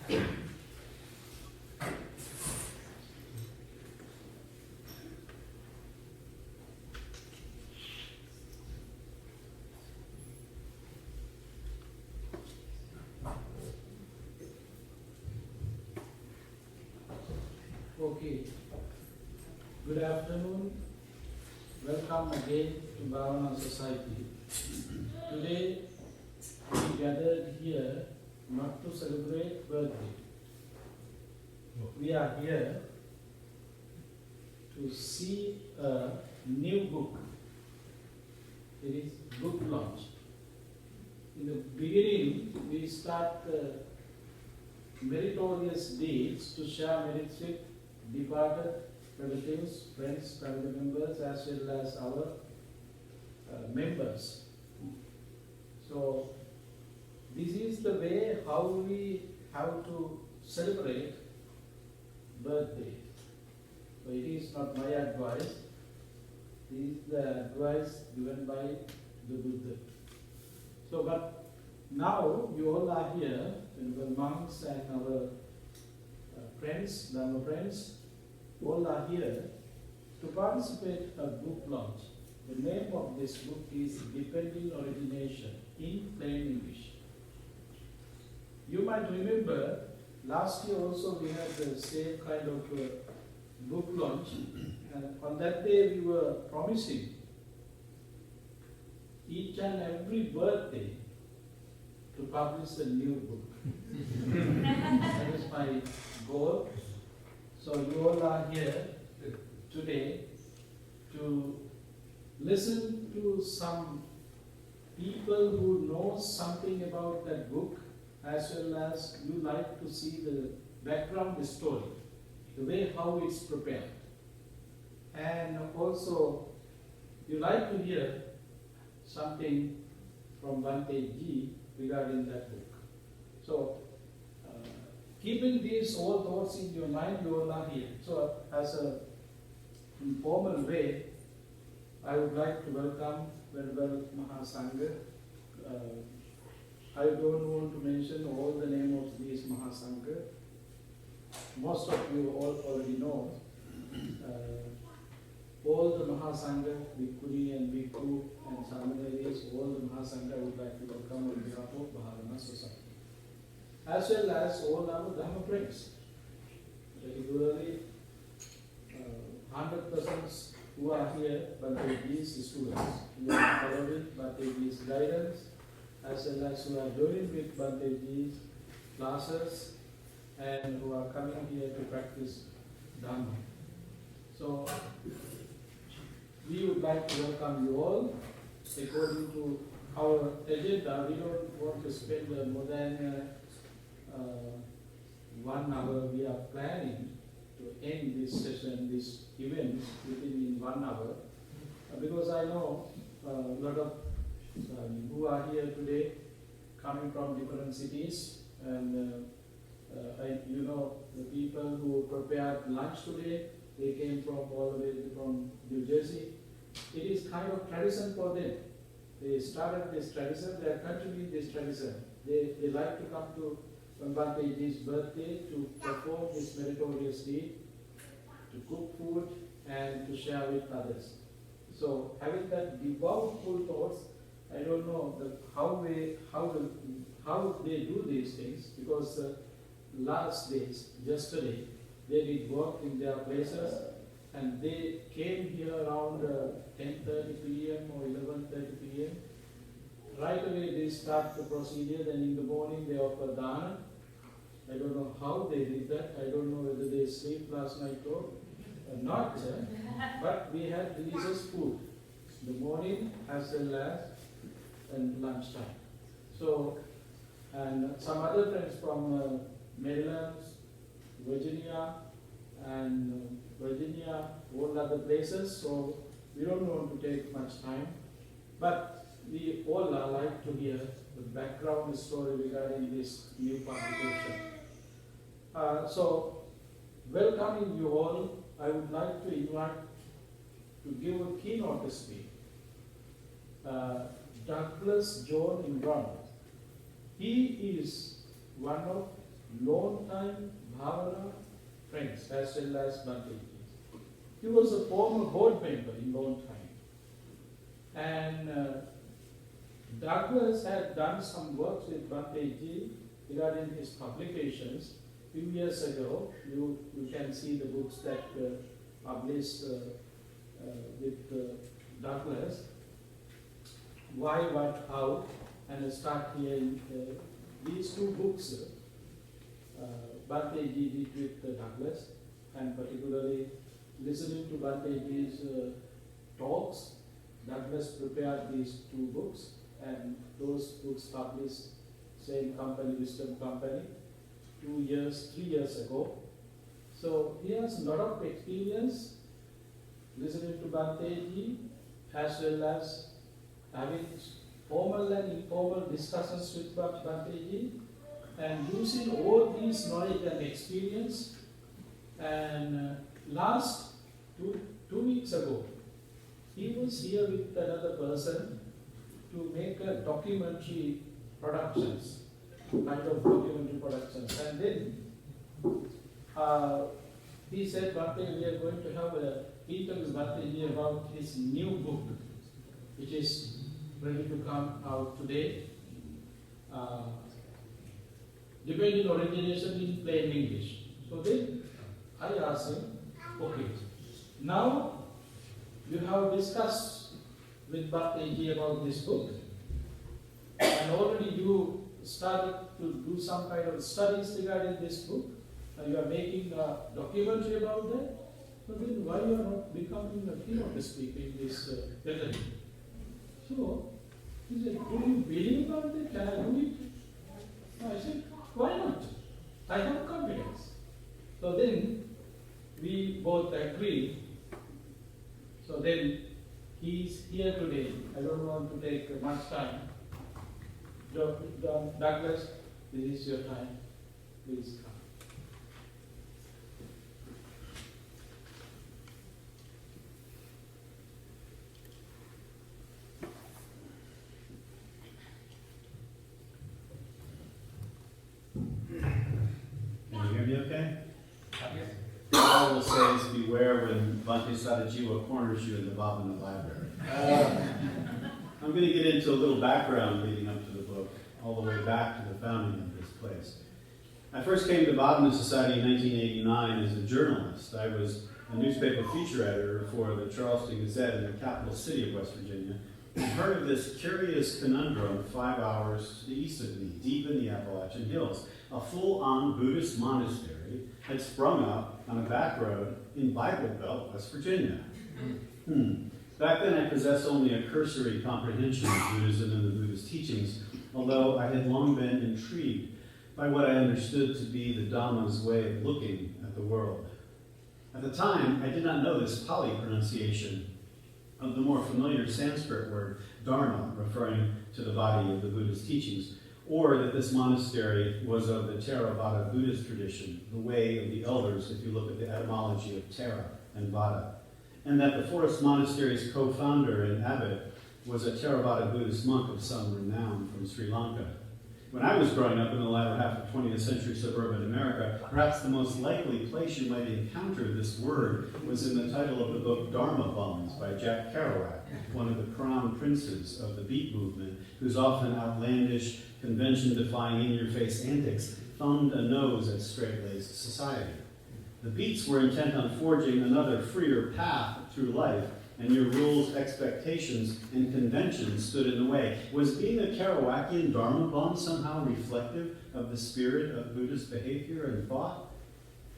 Okay, good afternoon. Welcome again to Bhāvanā Society. Today we gathered here not to celebrate birthday. We are here to see a new book. It is book launch. In the beginning, we start meritorious deeds to share merits with departed relatives, friends, family members, as well as our members. So, this is the way how we have to celebrate birthday. So, it is not my advice, it is the advice given by the Buddha. So, but now you all are here, the monks and our friends, Dhamma friends, all are here to participate a book launch. The name of this book is Depending Origination in plain English. You might remember last year also we had the same kind of book launch, and on that day we were promising each and every birthday to publish a new book. That is my goal. So you all are here today to listen to some people who know something about that book, as well as you like to see the background story, the way how it's prepared. And also you like to hear something from Bhante ji regarding that book. So keeping these all thoughts in your mind, you all are here. So as an informal way, I would like to welcome Venerable Maha Sangha. I don't want to mention all the name of these Maha Sangha. Most of you all already know. All the Maha Sangha, Bhikkhuni and Bhikkhu and Samaneris, all the Maha Sangha I would like to welcome on behalf of Bhāvanā Society, as well as all our Dhamma friends. Regularly, 100% who are here, Bhante Ji's students, who are following Bhante Ji's guidance, as well as who are joining with Bhante Ji's classes, and who are coming here to practice Dhamma. So, we would like to welcome you all. According to our agenda, we don't want to spend more than 1 hour. We are planning to end this session, this event within 1 hour, because I know a lot of who are here today coming from different cities, and you know the people who prepared lunch today, they came from all the way from New Jersey. It is kind of tradition for them. They started this tradition, they are continuing this tradition. They like to come to Bhante Ji's birthday to perform this meritorious deed, to cook food and to share with others. So having that devoutful thoughts, I don't know how they do these things, because last days, yesterday, they did work in their places and they came here around 10:30 p.m. or 11:30 p.m. Right away they start the procedure, then in the morning they offer dana. I don't know how they did that. I don't know whether they sleep last night or not, but we had delicious food in the morning as well as in lunchtime. So, and some other friends from Maryland, Virginia, and all other places. So we don't want to take much time, but we all like to hear the background story regarding this new publication. So, welcoming you all, I would like to invite to give a keynote speech. Douglas John Brown. He is one of long time Bhāvanā friends as well as Bhante. He was a former board member in long time. And Douglas had done some works with Bhante regarding his publications. Few years ago, you can see the books that published with Douglas, Why, What, How, and start here in these two books Bhante did with Douglas, and particularly listening to Bhante's talks. Douglas prepared these two books, and those books published same company, Wisdom Company, 3 years ago. So he has a lot of experience listening to Bhante as well as having formal and informal discussions with Bhante and using all these knowledge and experience. And last two weeks ago, he was here with another person to make a documentary productions, kind of documentary productions. And then he said, Bhante, we are going to have a meeting with Bhante about his new book, which is ready to come out today. Depending Origination in plain English. So then I asked him, okay, now you have discussed with Bhante about this book, and already you started to do some kind of studies regarding this book, and you are making a documentary about that. So then why you are not becoming a keynote speaker in this gathering? So he said, do you believe about it? Can I do it? I said, why not? I have confidence. So then we both agreed. So then he is here today. I don't want to take much time. Douglas, this is your time. Please come. Can you hear me okay? The Bible says, beware when Bhante Sadajiva corners you in the Bhāvanā library. I'm going to get into a little background leading up to the book, all the way back to the founding of this place. I first came to Bhāvanā Society in 1989 as a journalist. I was a newspaper feature editor for the Charleston Gazette in the capital city of West Virginia, and heard of this curious conundrum 5 hours to the east of me, deep in the Appalachian Hills. A full-on Buddhist monastery had sprung up on a back road in Bible Belt, West Virginia. Back then I possessed only a cursory comprehension of Buddhism and the Buddhist teachings, although I had long been intrigued by what I understood to be the Dhamma's way of looking at the world. At the time, I did not know this Pali pronunciation of the more familiar Sanskrit word Dharma, referring to the body of the Buddhist teachings, or that this monastery was of the Theravada Buddhist tradition, the way of the elders, if you look at the etymology of Thera and Vada, and that the forest monastery's co-founder and abbot was a Theravada Buddhist monk of some renown from Sri Lanka. When I was growing up in the latter half of 20th century suburban America, perhaps the most likely place you might encounter this word was in the title of the book Dharma Bums by Jack Kerouac, one of the crown princes of the beat movement, whose often outlandish, convention-defying, in-your-face antics thumbed a nose at straight-laced society. The beats were intent on forging another freer path through life, and your rules, expectations, and conventions stood in the way. Was being a Kerouacian Dharma bum somehow reflective of the spirit of Buddhist behavior and thought?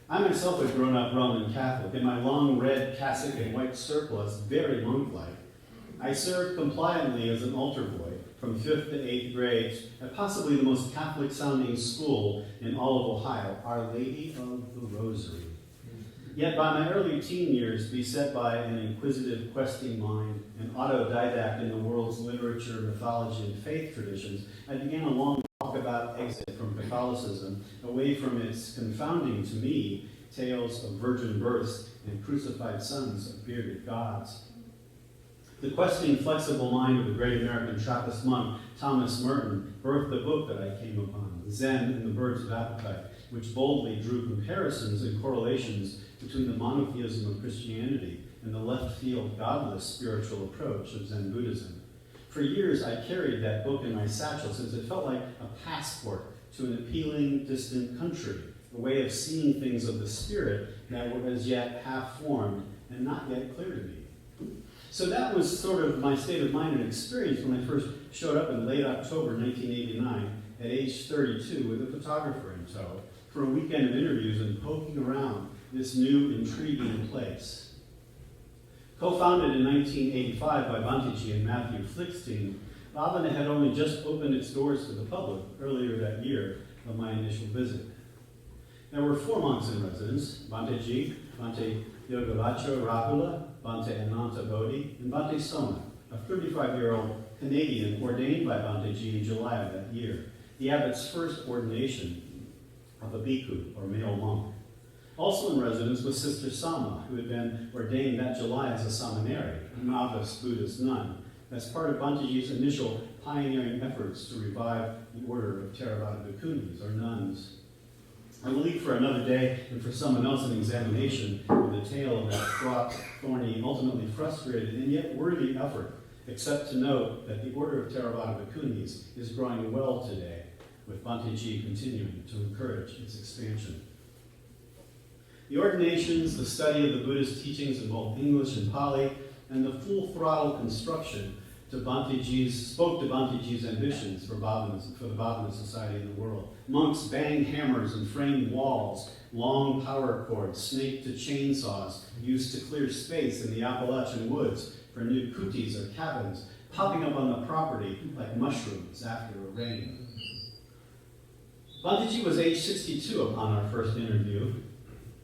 I myself had grown up Roman Catholic, in my long red cassock and white surplice, very monk-like. I served compliantly as an altar boy from 5th to 8th grades at possibly the most Catholic-sounding school in all of Ohio, Our Lady of the Rosary. Yet by my early teen years, beset by an inquisitive, questing mind, an autodidact in the world's literature, mythology, and faith traditions, I began a long walkabout exit from Catholicism, away from its confounding to me tales of virgin births and crucified sons of bearded gods. The questioning, flexible mind of the great American Trappist monk Thomas Merton birthed the book that I came upon, Zen and the Birds of Appetite, which boldly drew comparisons and correlations between the monotheism of Christianity and the left-field, godless spiritual approach of Zen Buddhism. For years, I carried that book in my satchel since it felt like a passport to an appealing, distant country, a way of seeing things of the spirit that were as yet half-formed and not yet clear to me. So that was sort of my state of mind and experience when I first showed up in late October 1989 at age 32 with a photographer in tow for a weekend of interviews and poking around this new, intriguing place. Co-founded in 1985 by Bhante and Matthew Flickstein, Bhāvanā had only just opened its doors to the public earlier that year of my initial visit. There were 4 monks in residence: Bhante Bhante Yogavacho Rahula, Bhante Ananta Bodhi, and Bhante Soma, a 35-year-old Canadian ordained by Bhante in July of that year, the abbot's first ordination of a bhikkhu, or male monk. Also in residence was Sister Sama, who had been ordained that July as a samaneri, a novice Buddhist nun, as part of Bhanteji's initial pioneering efforts to revive the order of Theravada bhikkhunis, or nuns. I will leave for another day and for someone else an examination with the tale of that fraught, thorny, ultimately frustrated, and yet worthy effort, except to note that the order of Theravada bhikkhunis is growing well today, with Bhanteji continuing to encourage its expansion. The ordinations, the study of the Buddhist teachings in both English and Pali, and the full-throttle construction spoke to Bhanteji's ambitions for the Bhāvanā society in the world. Monks banged hammers and framed walls, long power cords snaked to chainsaws used to clear space in the Appalachian woods for new kutis or cabins, popping up on the property like mushrooms after a rain. Bhanteji was age 62 upon our first interview,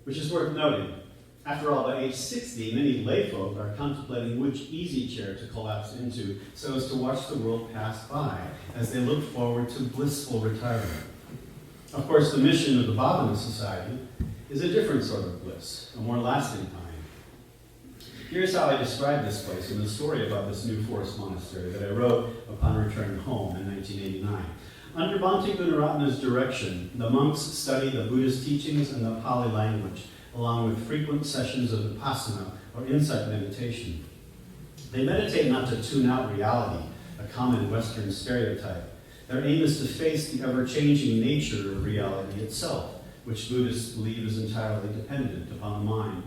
which is worth noting. After all, by age 60, many layfolk are contemplating which easy chair to collapse into so as to watch the world pass by as they look forward to blissful retirement. Of course, the mission of the Bhāvanā Society is a different sort of bliss, a more lasting kind. Here's how I describe this place in the story about this new forest monastery that I wrote upon returning home in 1989. Under Bhante Gunaratana's direction, the monks study the Buddhist teachings and the Pali language, along with frequent sessions of vipassana or insight meditation. They meditate not to tune out reality, a common Western stereotype. Their aim is to face the ever-changing nature of reality itself, which Buddhists believe is entirely dependent upon the mind.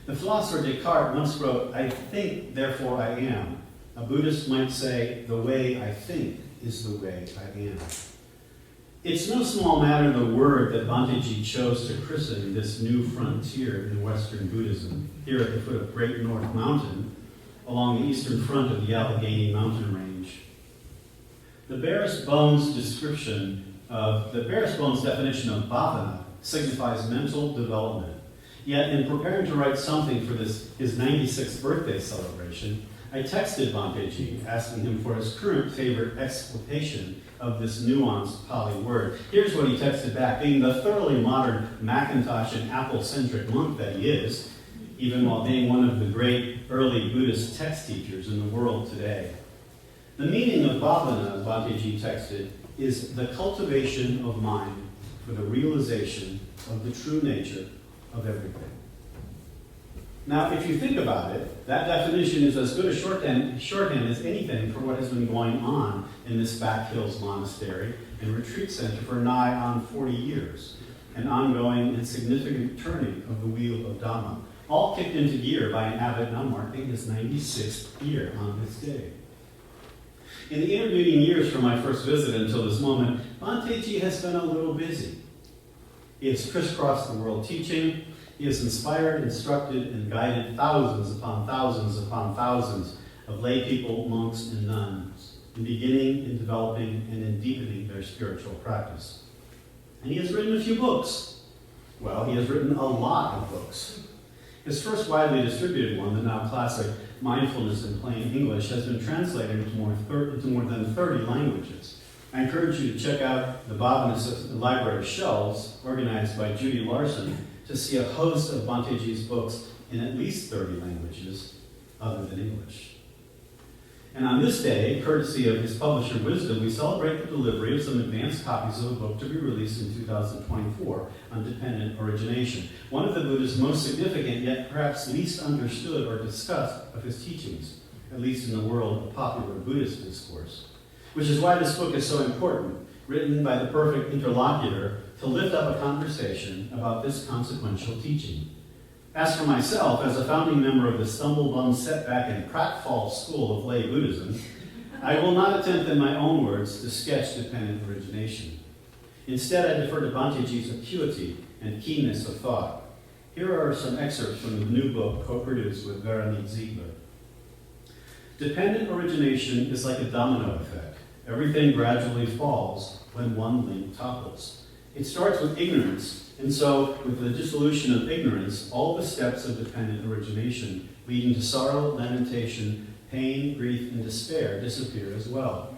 The philosopher Descartes once wrote, "I think, therefore I am." A Buddhist might say, "The way I think is the way I am." It's no small matter the word that Bhanteji chose to christen this new frontier in Western Buddhism, here at the foot of Great North Mountain, along the eastern front of the Allegheny mountain range. The barest bones definition of Bhāvanā signifies mental development. Yet, in preparing to write something for his 96th birthday celebration, I texted Bhanteji, asking him for his current favorite explication of this nuanced Pali word. Here's what he texted back. Being the thoroughly modern Macintosh and Apple-centric monk that he is, even while being one of the great early Buddhist text teachers in the world today. The meaning of Bhāvanā, Bhanteji texted, is the cultivation of mind for the realization of the true nature of everything. Now, if you think about it, that definition is as good a shorthand as anything for what has been going on in this Back Hills Monastery and Retreat Center for nigh on 40 years, an ongoing and significant turning of the wheel of Dhamma, all kicked into gear by an abbot now marking his 96th year on this day. In the intervening years from my first visit until this moment, Bhanteji has been a little busy. He has crisscrossed the world teaching. He has inspired, instructed, and guided thousands upon thousands upon thousands of lay people, monks, and nuns, in beginning, in developing, and in deepening their spiritual practice. And he has written a few books. Well, he has written a lot of books. His first widely distributed one, the now classic Mindfulness in Plain English, has been translated into more than 30 languages. I encourage you to check out the Bhāvanā Library shelves, organized by Judy Larson, to see a host of Bhanteji's books in at least 30 languages other than English. And on this day, courtesy of his publisher Wisdom, we celebrate the delivery of some advanced copies of a book to be released in 2024 on dependent origination, one of the Buddha's most significant yet perhaps least understood or discussed of his teachings, at least in the world of popular Buddhist discourse. Which is why this book is so important, written by the perfect interlocutor to lift up a conversation about this consequential teaching. As for myself, as a founding member of the stumble-bum setback and pratfall school of lay Buddhism, I will not attempt in my own words to sketch dependent origination. Instead, I defer to Bhanteji's acuity and keenness of thought. Here are some excerpts from the new book co-produced with Venerable Ziegler. Dependent origination is like a domino effect. Everything gradually falls when one link topples. It starts with ignorance, and so with the dissolution of ignorance, all the steps of dependent origination leading to sorrow, lamentation, pain, grief, and despair disappear as well.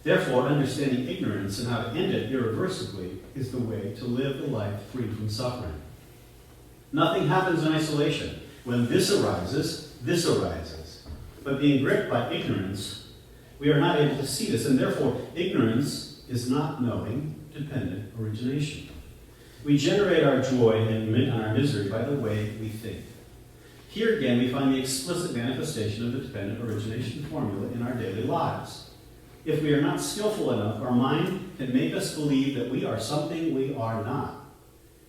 Therefore, understanding ignorance and how to end it irreversibly is the way to live a life free from suffering. Nothing happens in isolation. When this arises, this arises. But being gripped by ignorance, we are not able to see this, and therefore ignorance is not knowing dependent origination. We generate our joy and our misery by the way we think. Here again we find the explicit manifestation of the dependent origination formula in our daily lives. If we are not skillful enough, our mind can make us believe that we are something we are not.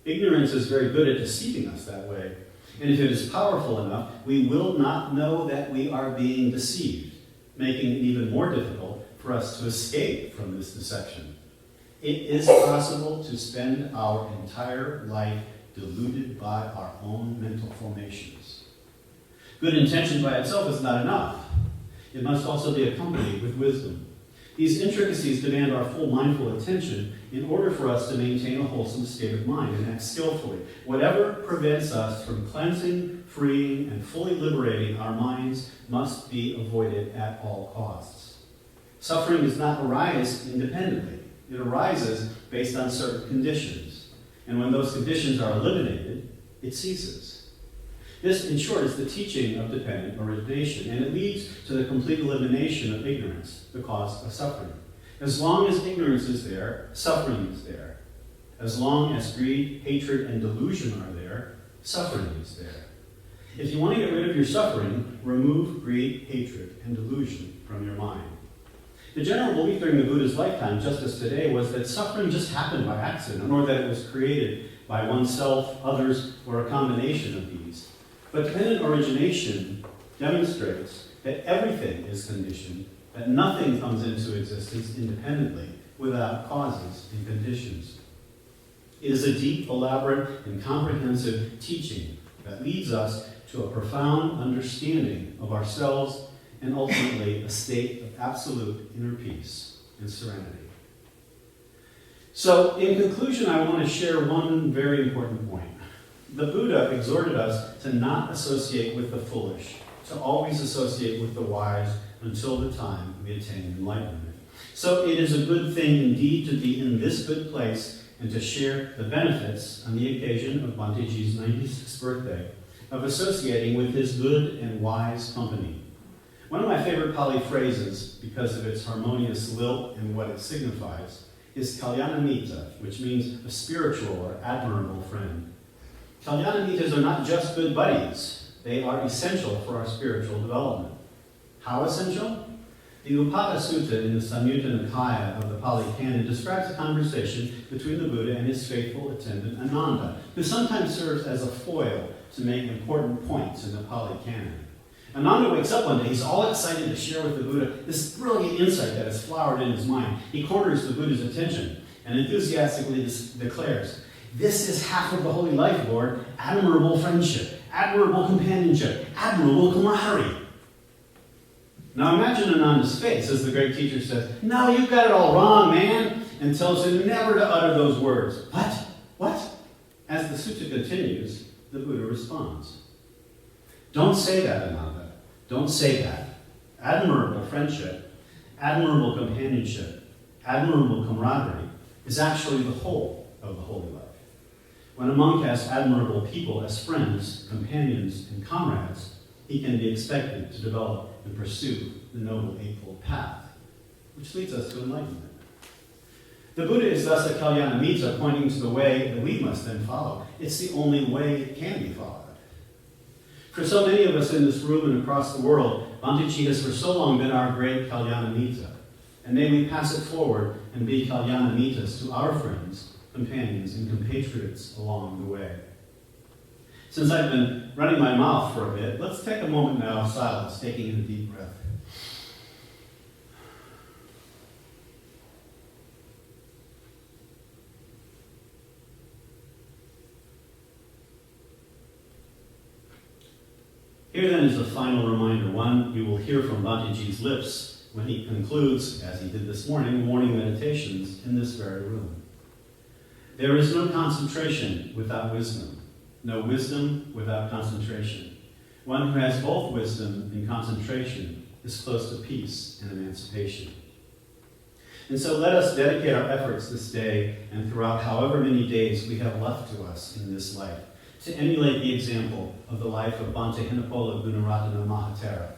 Ignorance is very good at deceiving us that way. And if it is powerful enough, we will not know that we are being deceived, making it even more difficult for us to escape from this deception. It is possible to spend our entire life deluded by our own mental formations. Good intention by itself is not enough. It must also be accompanied with wisdom. These intricacies demand our full mindful attention in order for us to maintain a wholesome state of mind and act skillfully. Whatever prevents us from cleansing, freeing, and fully liberating our minds must be avoided at all costs. Suffering does not arise independently. It arises based on certain conditions. And when those conditions are eliminated, it ceases. This, in short, is the teaching of dependent origination, and it leads to the complete elimination of ignorance, the cause of suffering. As long as ignorance is there, suffering is there. As long as greed, hatred, and delusion are there, suffering is there. If you want to get rid of your suffering, remove greed, hatred, and delusion from your mind. The general belief during the Buddha's lifetime, just as today, was that suffering just happened by accident, or that it was created by oneself, others, or a combination of these. But dependent origination demonstrates that everything is conditioned, that nothing comes into existence independently without causes and conditions. It is a deep, elaborate, and comprehensive teaching that leads us to a profound understanding of ourselves and ultimately a state of absolute inner peace and serenity. So, in conclusion, I want to share one very important point. The Buddha exhorted us to not associate with the foolish, to always associate with the wise until the time we attain enlightenment. So it is a good thing indeed to be in this good place and to share the benefits on the occasion of Bhanteji's 96th birthday of associating with his good and wise company. One of my favorite Pali phrases, because of its harmonious lilt and what it signifies, is Kalyanamita, which means a spiritual or admirable friend. Kalyanamitas are not just good buddies. They are essential for our spiritual development. How essential? The Upada Sutta in the Samyutta Nikaya of the Pali Canon describes a conversation between the Buddha and his faithful attendant Ananda, who sometimes serves as a foil to make important points in the Pali Canon. Ananda wakes up one day, he's all excited to share with the Buddha this brilliant insight that has flowered in his mind. He corners the Buddha's attention and enthusiastically declares, "This is half of the holy life, Lord. Admirable friendship, admirable companionship, admirable camaraderie." Now imagine Ananda's face as the great teacher says, "No, you've got it all wrong, man," and tells him never to utter those words. What? What? As the sutta continues, the Buddha responds, "Don't say that, Ananda. Don't say that. Admirable friendship, admirable companionship, admirable camaraderie is actually the whole of the holy life. When a monk has admirable people as friends, companions, and comrades, he can be expected to develop and pursue the Noble Eightfold Path, which leads us to enlightenment. The Buddha is thus a Kalyanamitta pointing to the way that we must then follow. It's the only way it can be followed. For so many of us in this room and across the world, Bhante has for so long been our great Kalyanamitta. And may we pass it forward and be Kalyanamittas to our friends, companions, and compatriots along the way. Since I've been running my mouth for a bit, let's take a moment now of silence, taking in a deep breath. Here then is a final reminder, one you will hear from Bhanteji's lips when he concludes, as he did this morning, morning meditations in this very room. There is no concentration without wisdom, no wisdom without concentration. One who has both wisdom and concentration is close to peace and emancipation. And so let us dedicate our efforts this day and throughout however many days we have left to us in this life to emulate the example of the life of Bhante Henepola Gunaratana Maha Thera,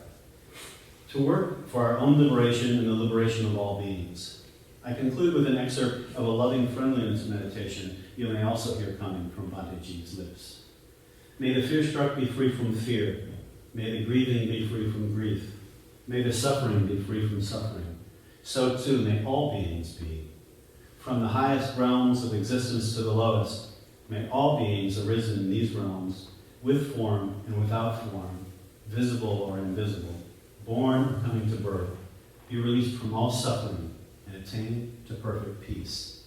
to work for our own liberation and the liberation of all beings. I conclude with an excerpt of a loving friendliness meditation you may also hear coming from Bhanteji's lips. May the fear-struck be free from fear. May the grieving be free from grief. May the suffering be free from suffering. So too may all beings be. From the highest realms of existence to the lowest, may all beings arisen in these realms, with form and without form, visible or invisible, born or coming to birth, be released from all suffering and attain to perfect peace.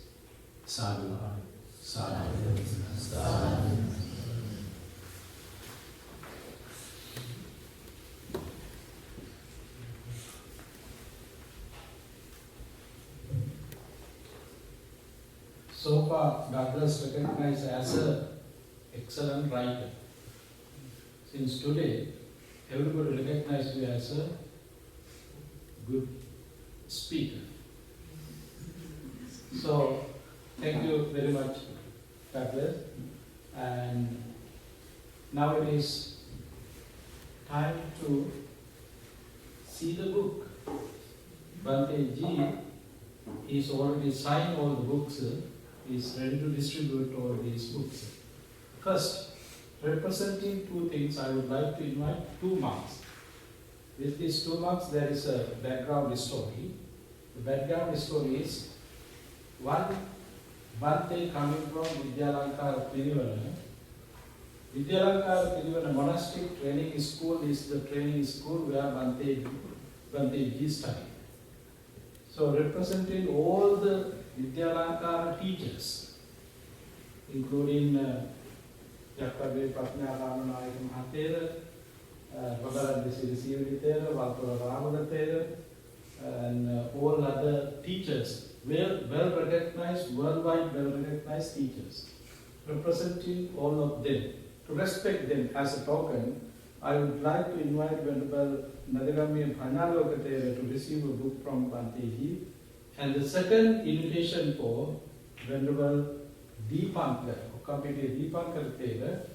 Sadhu, sadhu, sadhu. So far, Douglas recognized as an excellent writer. Since today, everybody recognizes you as a good speaker. So, thank you very much, Douglas. And now it is time to see the book. Bhante Ji is already signed all the books. Is ready to distribute all these books. First, representing two things, I would like to invite 2 monks. With these 2 monks, there is a background story. The background story is one Bhante coming from Vidyalankara Pirivala. Vidyalankara Pirivala Monastic Training School is the training school where Bhante Ji studied. So, representing all the Vidyalankara teachers, including Jakkabe Patnarama Nayaka Maha Thera, Bhagavan Siri Thera, Valpura Ramana Thera, and all other teachers, well recognized, worldwide well recognized teachers, representing all of them. To respect them as a token, I would like to invite Venerable Nadagami Bhāvanā Thera to receive a book from Bhante Ji. And the second invitation for Venerable Deepankar, Okkapitiya Deepankar Thera.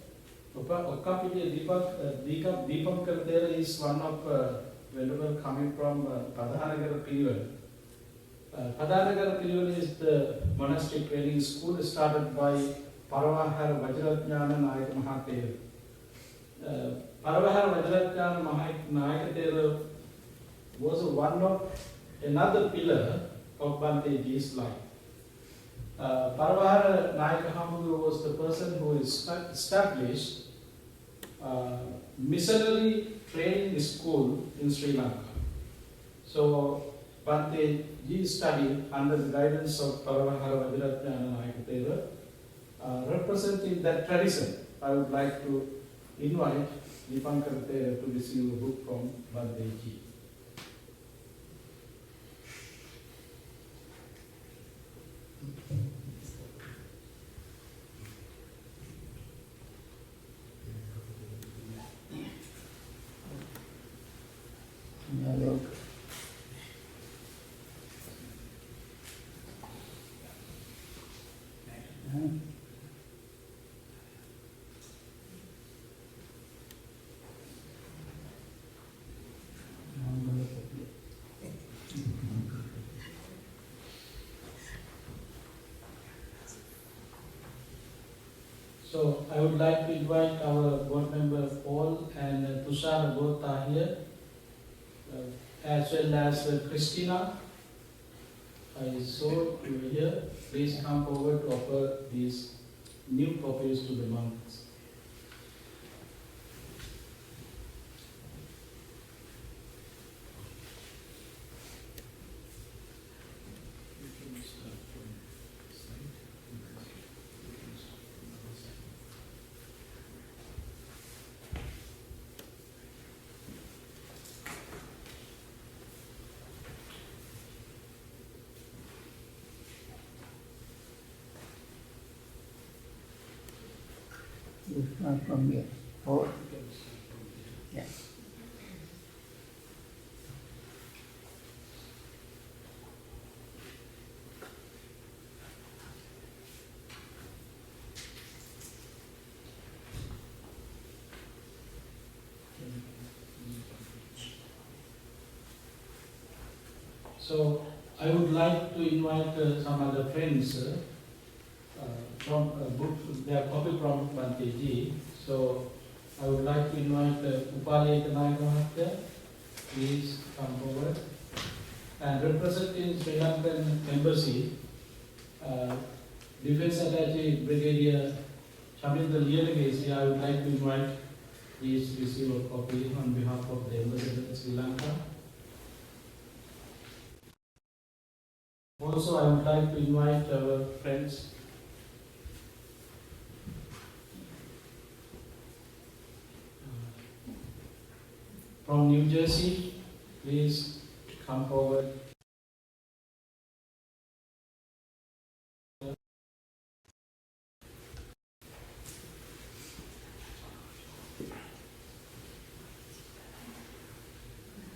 Okkapitiya Deepankar Thera is one of Venerable coming from Padhanagara Pirivala. Padhanagara Pirivala is the monastic training school started by Paravahara Vajratjnana Nayaka Maha Thera. Paravahara Vajratjnana Nayaka Thera was one of another pillar of Bhante Ji's life. Paravahara Nayaka Hamuguru was the person who established missionary training school in Sri Lanka. So Bhante Ji studied under the guidance of Paravahara Vajratjnana Nayaka Thera. Representing that tradition, I would like to invite Deepankar Thera to receive a book from Bhante Ji. So I would like to invite our board member Paul and Tushar, both are here, as well as Christina. I saw you here. Please come forward to offer these new copies to the monks. You start from here. Oh, yeah. So I would like to invite some other friends from a book, their copy from Bhante ji. So I would like to invite Upali Nayaka, please come forward. And representing Sri Lankan Embassy, Defense Attaché Brigadier Chabindra Liyanage, I would like to invite, please receive a copy on behalf of the Embassy in Sri Lanka. Also, I would like to invite our friends from New Jersey, please come forward.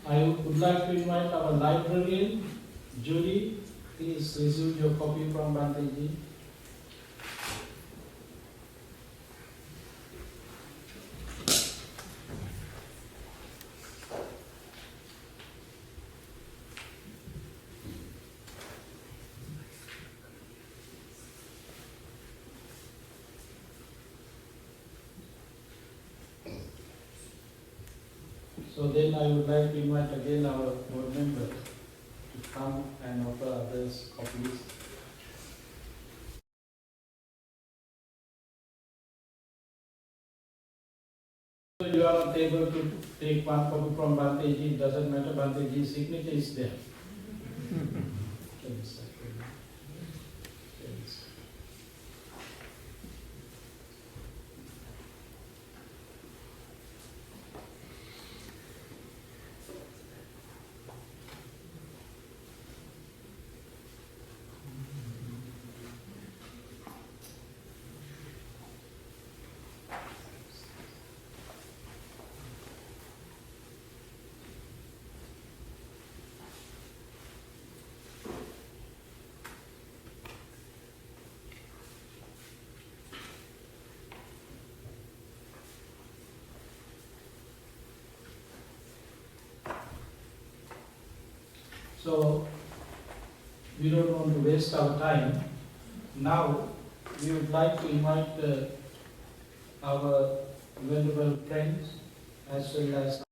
I would like to invite our librarian, Judy. Please receive your copy from Bhante ji. So then I would like to invite again our board members to come and offer others copies. So you are not able to take one copy from Bhante ji, it doesn't matter, Bhante ji's signature is there. So we don't want to waste our time. Now we would like to invite our venerable friends as well as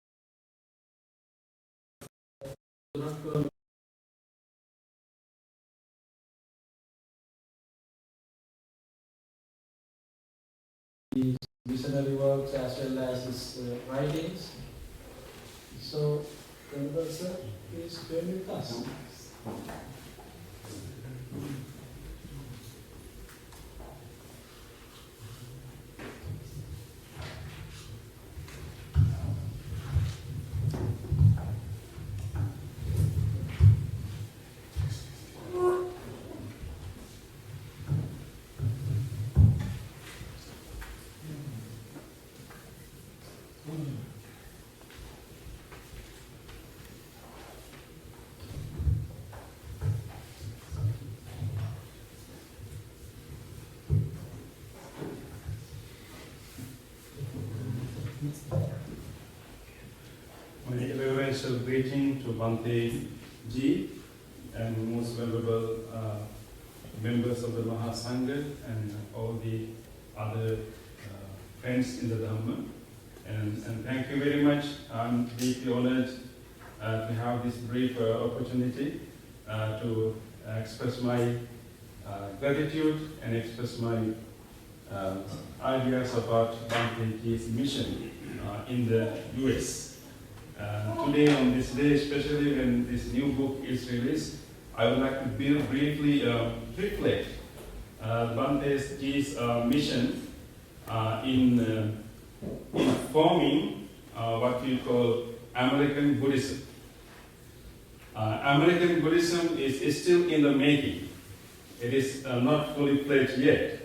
his missionary works as well as his writings. So, Venerable sir, please join with us. My reverential greeting to Bhante ji and most venerable members of the Maha Sangha and all the other friends in the Dhamma. And thank you very much. I'm deeply honored to have this brief opportunity to express my gratitude and express my ideas about Bhante's mission in the US. Today, on this day, especially when this new book is released, I would like to briefly reflect Bhante's mission in forming what we call American Buddhism. American Buddhism is still in the making. It is not fully fledged yet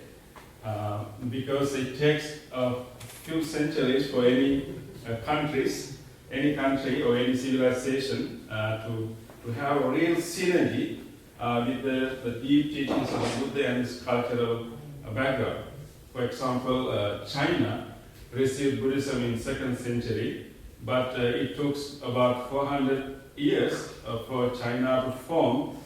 because it takes a few centuries for any country or any civilization to have a real synergy with the deep teachings of the Buddha and its cultural background. For example, China received Buddhism in 2nd century, but it took about 400 years for China to form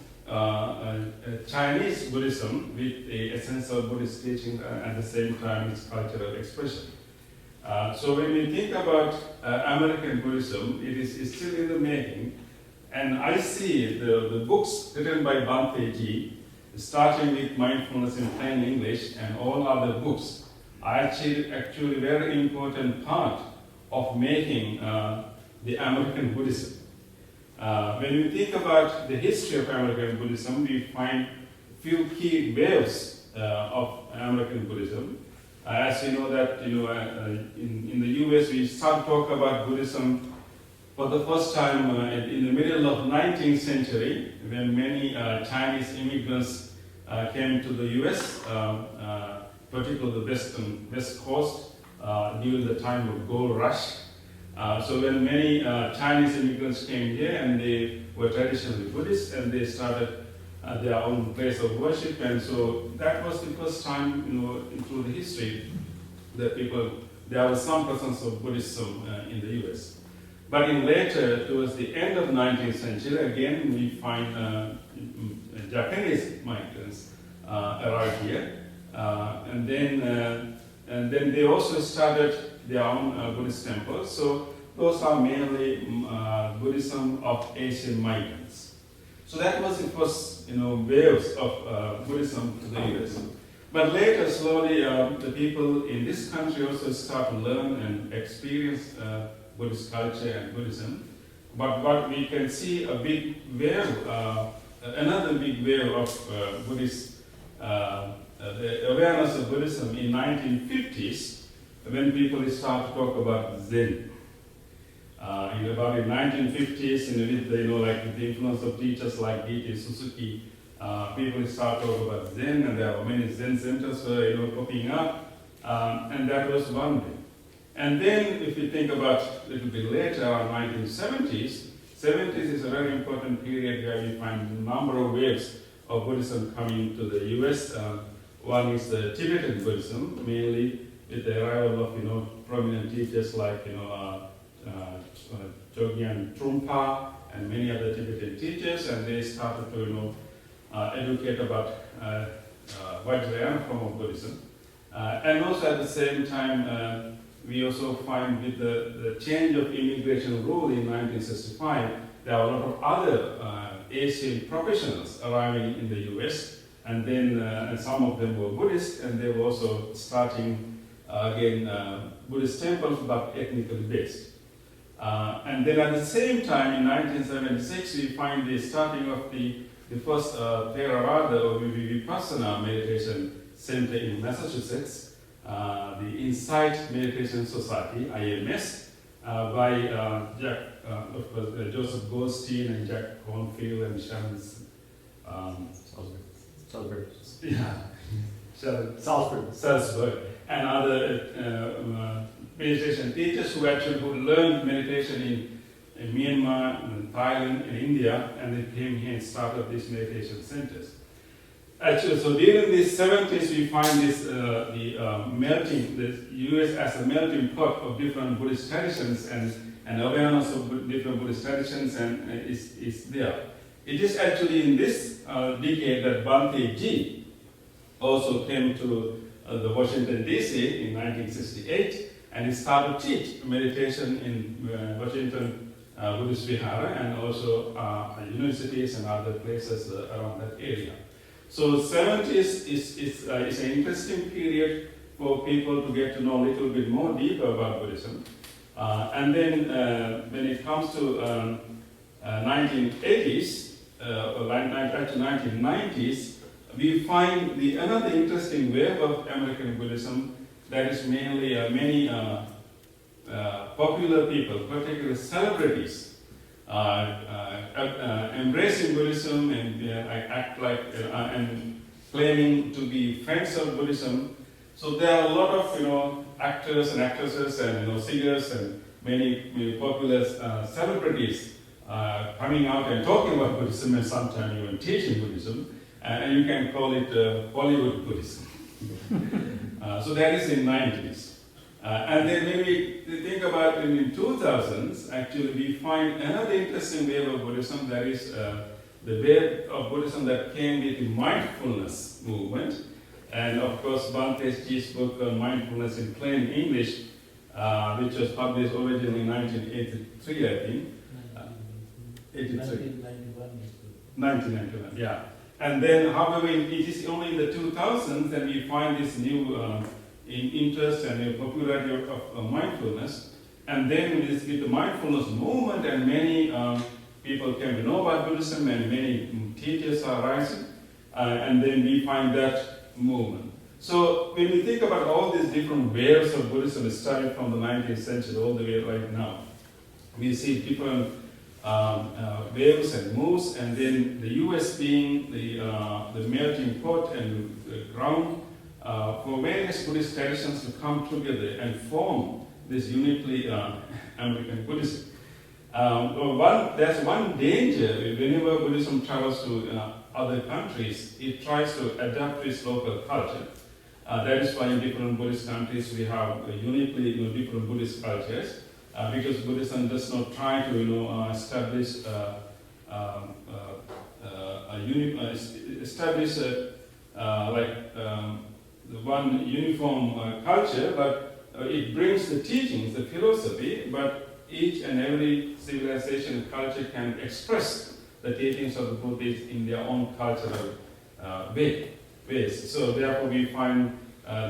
Chinese Buddhism with the essential Buddhist teaching at the same time its cultural expression. So when we think about American Buddhism, it is still in the making, and I see the books written by Bhante, starting with Mindfulness in Plain English and all other books, are actually very important part of making the American Buddhism. When we think about the history of American Buddhism, we find few key waves of American Buddhism. As you know that in the US we start to talk about Buddhism for the first time in the middle of 19th century, when many Chinese immigrants came to the US, particularly the West Coast, during the time of gold rush. So when many Chinese immigrants came here, and they were traditionally Buddhist, and they started their own place of worship, and so that was the first time, through the history, that there was some presence of Buddhism in the US. But towards the end of 19th century, again we find Japanese migrants arrive here, and then they also started their own Buddhist temples. So those are mainly Buddhism of Asian migrants. So that was the first, waves of Buddhism to the US. But later, slowly, the people in this country also start to learn and experience Buddhist culture and Buddhism. But what we can see a big wave, another big wave of Buddhist, the awareness of Buddhism in 1950s, when people start to talk about Zen. About in 1950s, with the influence of teachers like D.T. Suzuki, people start to talk about Zen, and there are many Zen centers popping up, and that was one thing. And then, if you think about a little bit later, around 1970s, 70s is a very important period where we find a number of waves of Buddhism coming to the US. One is the Tibetan Buddhism, mainly with the arrival of prominent teachers like Chogyan Trungpa and many other Tibetan teachers, and they started to educate about Vajrayana form of Buddhism. And also at the same time, we also find with the change of immigration rule in 1965, there are a lot of other Asian professionals arriving in the US, and then and some of them were Buddhist, and they were also starting Buddhist temples, but ethnically based. And then at the same time, in 1976, we find the starting of the first Thera or Vipassana meditation center in Massachusetts, the Insight Meditation Society, IMS, by Joseph Goldstein and Jack Cornfield and Sharon Salzberg, and other meditation teachers who learned meditation in Myanmar, and Thailand, and India, and they came here and started these meditation centers. Actually, so during the 70s, we find this the US as a melting pot of different Buddhist traditions, and awareness of different Buddhist traditions is there. It is actually in this decade that Bhante also came to the Washington D.C. in 1968, and he started to teach meditation in Washington Buddhist Vihara and also universities and other places around that area. So 70s is an interesting period for people to get to know a little bit more deeper about Buddhism. And then when it comes to 1980s, to 1990s, we find another interesting wave of American Buddhism that is mainly many popular people, particularly celebrities, embracing Buddhism and act like and claiming to be friends of Buddhism. So there are a lot of actors and actresses and singers and many popular celebrities coming out and talking about Buddhism and sometimes even teaching Buddhism, and you can call it Hollywood Buddhism. So that is in 90s. And then when we think about it in 2000s, actually we find another interesting wave of Buddhism, that is the wave of Buddhism that came with the mindfulness movement. And of course, Bhante's book on mindfulness in plain English, which was published originally in 1983, I think. 1991, yeah. And then, however, it is only in the 2000s that we find this new interest and new popularity of mindfulness. And then with the mindfulness movement, and many people came to know about Buddhism, and many teachers are rising. And then we find that movement. So when we think about all these different waves of Buddhism, starting from the 19th century all the way right now, we see different waves and moves, and then the US being the melting pot and the ground for various Buddhist traditions to come together and form this uniquely American Buddhism. There's one danger whenever Buddhism travels to other countries. It tries to adapt to its local culture. That is why in different Buddhist countries we have uniquely different Buddhist cultures. Because Buddhism does not try to establish one uniform culture, but it brings the teachings, the philosophy, but each and every civilization and culture can express the teachings of the Buddhists in their own cultural ways. So therefore we find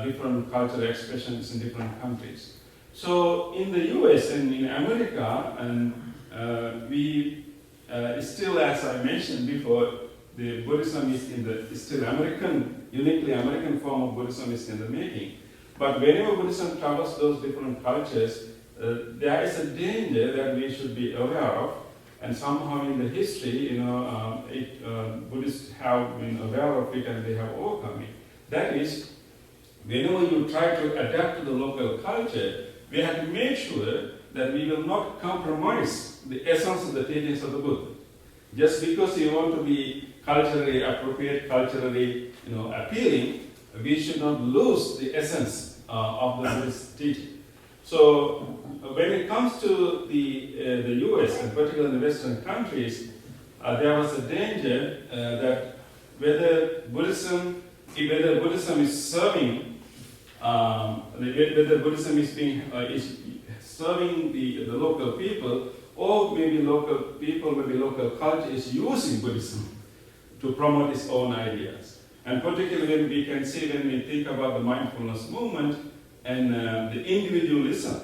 different cultural expressions in different countries. So in the US and in America, and we still, as I mentioned before, the Buddhism is still American, uniquely American form of Buddhism is in the making. But whenever Buddhism travels those different cultures, there is a danger that we should be aware of, and somehow in the history, Buddhists have been aware of it and they have overcome it. That is, whenever you try to adapt to the local culture, we have to make sure that we will not compromise the essence of the teachings of the Buddha. Just because you want to be culturally appropriate, culturally appealing, we should not lose the essence of the Buddhist teaching. So when it comes to the US, and particularly in the Western countries, there was a danger that whether Buddhism is serving whether Buddhism is serving the local people, or maybe local culture is using Buddhism to promote its own ideas. And particularly when we can see, when we think about the mindfulness movement, and the individualism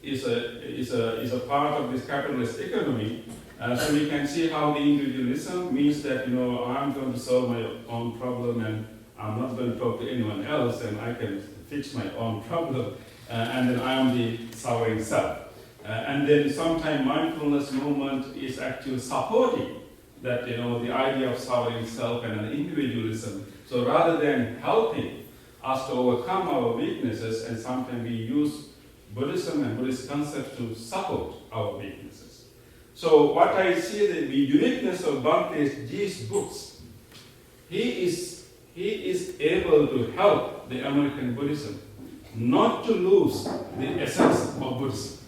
is a part of this capitalist economy. So we can see how the individualism means that I'm going to solve my own problem, and I'm not going to talk to anyone else, and I can fix my own problem, and then I am the sovereign self. And then sometimes mindfulness movement is actually supporting that, the idea of sovereign self and an individualism. So rather than helping us to overcome our weaknesses, and sometimes we use Buddhism and Buddhist concepts to support our weaknesses. So what I see, the uniqueness of Bhante's books, he is able to help the American Buddhism not to lose the essence of Buddhism.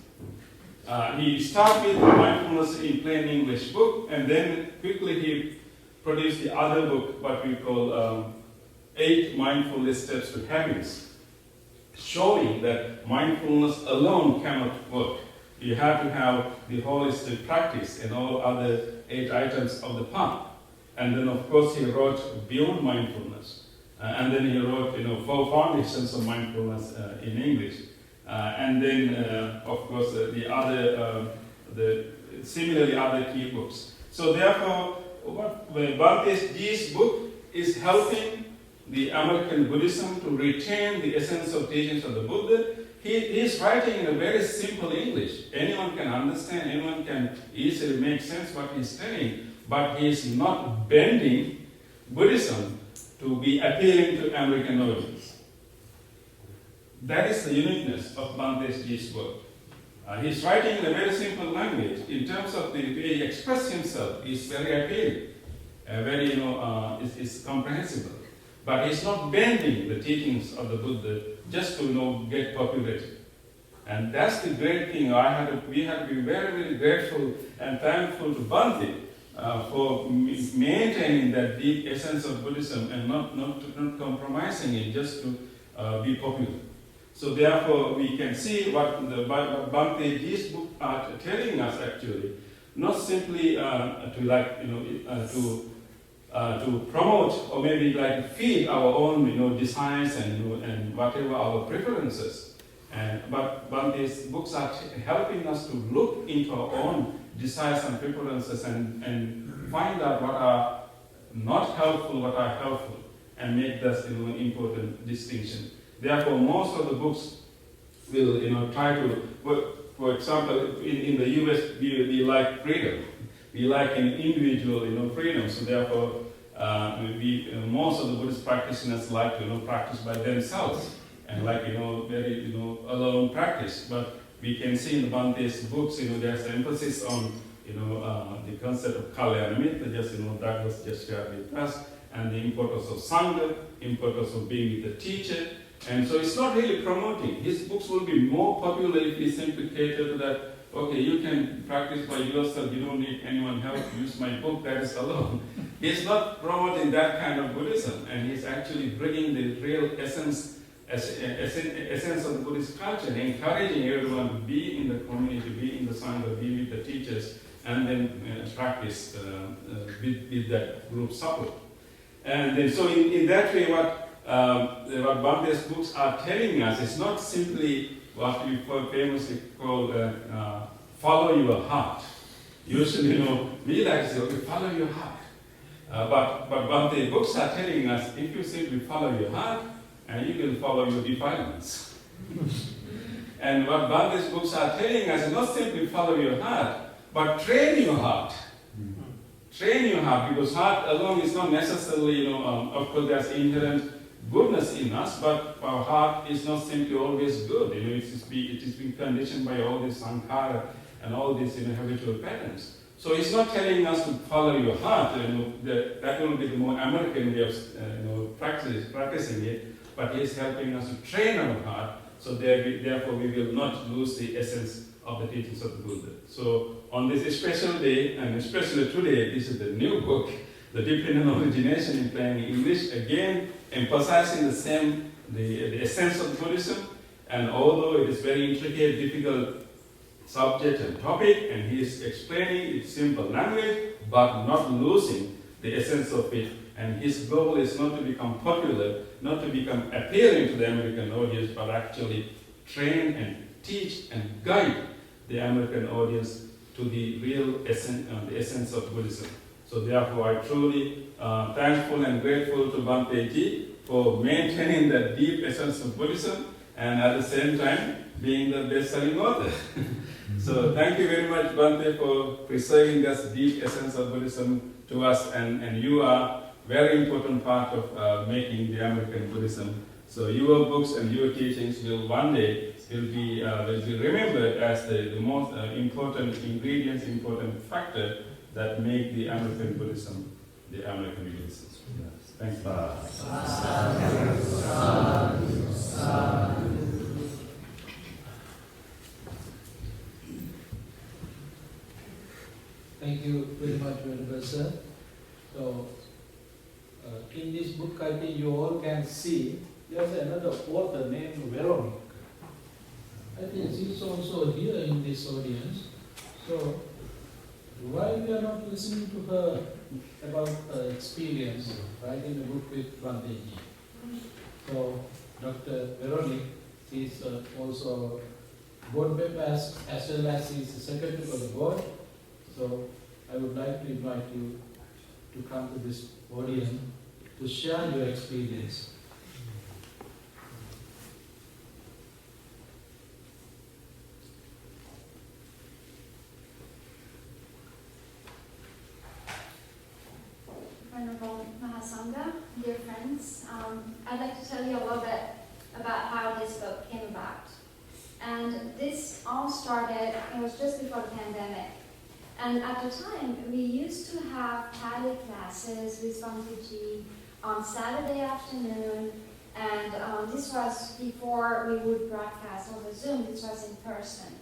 He started with the Mindfulness in Plain English book, and then quickly he produced the other book, what we call 8 mindfulness steps to happiness, showing that mindfulness alone cannot work. You have to have the holistic practice and all other 8 items of the path. And then, of course, he wrote Beyond Mindfulness. And then he wrote, 4 foundations of mindfulness in English. And then, of course, similarly other key books. So therefore, Bhante's book is helping the American Buddhism to retain the essence of teachings of the Buddha. He is writing in a very simple English. Anyone can understand, anyone can easily make sense what he's saying, but he is not bending Buddhism to be appealing to American audience. That is the uniqueness of Bhante's work. He's writing in a very simple language. In terms of the way he expresses himself, is very appealing, is comprehensible. But he's not bending the teachings of the Buddha just to get popularity. And that's the great thing. We have to be very, very grateful and thankful to Bhante for maintaining that deep essence of Buddhism and not compromising it just to be popular. So therefore, we can see what Bhante's book are telling us actually, not simply to promote or maybe feed our own desires and whatever our preferences, but Bhante's books are helping us to look into our own desires and preferences and find out what are not helpful, what are helpful, and make that an important distinction. Therefore, most of the books will try to, for example, in the US we like freedom. We like an individual freedom. So therefore, most of the Buddhist practitioners like to practice by themselves and very alone practice. But we can see in the Bhante's books, there's emphasis on the concept of Kalyanamitta, Douglas just shared with us, and the importance of Sangha, importance of being with the teacher. And so it's not really promoting. His books will be more popular if we simply cater to that. Okay, you can practice by yourself, you don't need anyone help, use my book, that is alone. He's not promoting that kind of Buddhism, and he's actually bringing the real essence of the Buddhist culture, and encouraging everyone to be in the community, be in the Sangha, be with the teachers, and then practice with that group support. And then, so in that way, what Bhante's books are telling us is not simply what we famously call follow your heart. Usually, we like to say, okay, follow your heart. But Bhante's books are telling us, if you simply follow your heart, and you will follow your defilements. And what Bhante's books are telling us is not simply follow your heart, but train your heart. Train your heart, because heart alone is not necessarily, of course there's inherent goodness in us, but our heart is not simply always good. It is being conditioned by all this sankhara and all these habitual patterns. So it's not telling us to follow your heart. That will be the more American way of practicing it. But he's helping us to train our heart, so therefore we will not lose the essence of the teachings of the Buddha. So on this special day, and especially today, this is the new book, The Dependent Origination in Plain English, again emphasizing the essence of Buddhism, and although it is very intricate, difficult subject and topic, and he is explaining it simple language, but not losing the essence of it. And his goal is not to become popular, not to become appealing to the American audience, but actually train and teach and guide the American audience to the real essence of Buddhism. So therefore, I truly thankful and grateful to Bhante Ji for maintaining that deep essence of Buddhism, and at the same time being the best-selling author. So thank you very much, Bhante, for preserving this deep essence of Buddhism to us, and you are very important part of making the American Buddhism. So your books and your teachings will one day be remembered as the most important ingredients, important factor that make the American Buddhism the American Buddhism. Yes. Thank you. Thank you very much, Venerable Sir. So, in this book book, I think you all can see, there's another author named Venerable. I think she's also here in this audience. So, why we are not listening to her about her experience writing a book with Bhante? So, Dr. Venerable is also a board member as well as he is the secretary of the board. So, I would like to invite you to come to this podium to share your experience. Venerable Mahasangha, dear friends, I'd like to tell you a little bit about how this book came about. And this all started, it was just before the pandemic. And at the time, we used to have Pali classes with Bhante on Saturday afternoon, and this was before we would broadcast over Zoom, this was in person.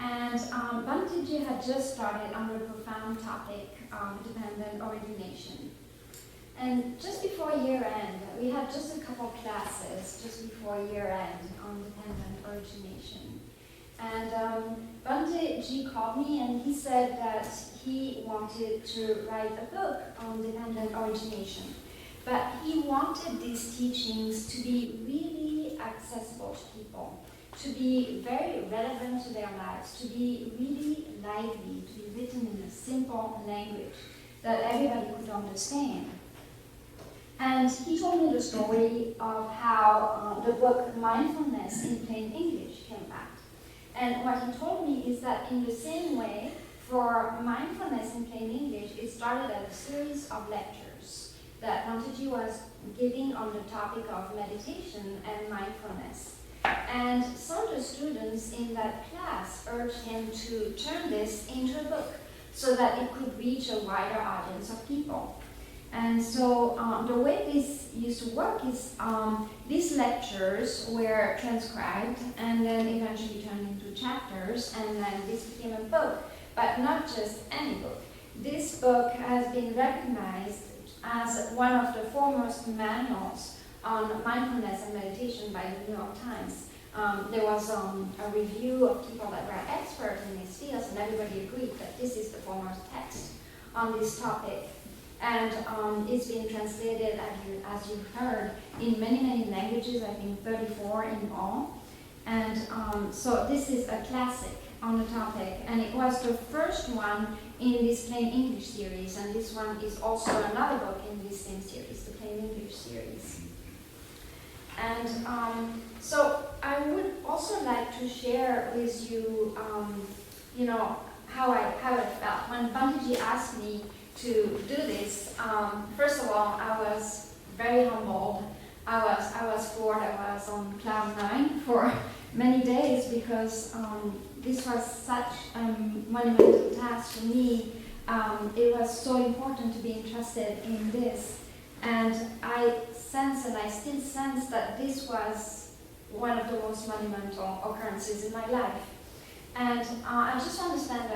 And Bhante had just started on the profound topic, dependent origination. And just before year end, we had just a couple classes just before year end on dependent origination. And Bhante called me and he said that he wanted to write a book on dependent origination. But he wanted these teachings to be really accessible to people, to be very relevant to their lives, to be really lively, to be written in a simple language that everybody could understand. And he told me the story of how the book Mindfulness in Plain English came about. And what he told me is that in the same way, for Mindfulness in Plain English, it started as a series of lectures that Bhante was giving on the topic of meditation and mindfulness. And some of the students in that class urged him to turn this into a book so that it could reach a wider audience of people. And so the way this used to work is these lectures were transcribed and then eventually turned into chapters, and then this became a book, but not just any book. This book has been recognized as one of the foremost manuals on mindfulness and meditation by the New York Times. There was a review of people that were experts in these fields, and everybody agreed that this is the foremost text on this topic. And it's been translated, as you heard, in many, many languages, I think 34 in all. And so this is a classic on the topic, and it was the first one in this Plain English series, and this one is also another book in this same series, the Plain English series. And so I would also like to share with you, how I felt. When Bhante asked me to do this, first of all, I was very humbled. I was floored. I was on cloud 9 for many days because this was such a monumental task for me. It was so important to be interested in this. And I sense, and I still sense, that this was one of the most monumental occurrences in my life. And I just want to spend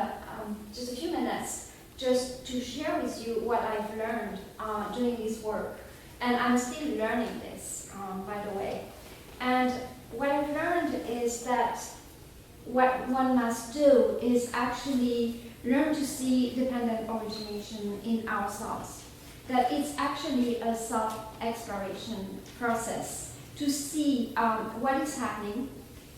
just a few minutes just to share with you what I've learned doing this work. And I'm still learning this, by the way. And what I've learned is that what one must do is actually learn to see dependent origination in ourselves. That it's actually a self-exploration process to see what is happening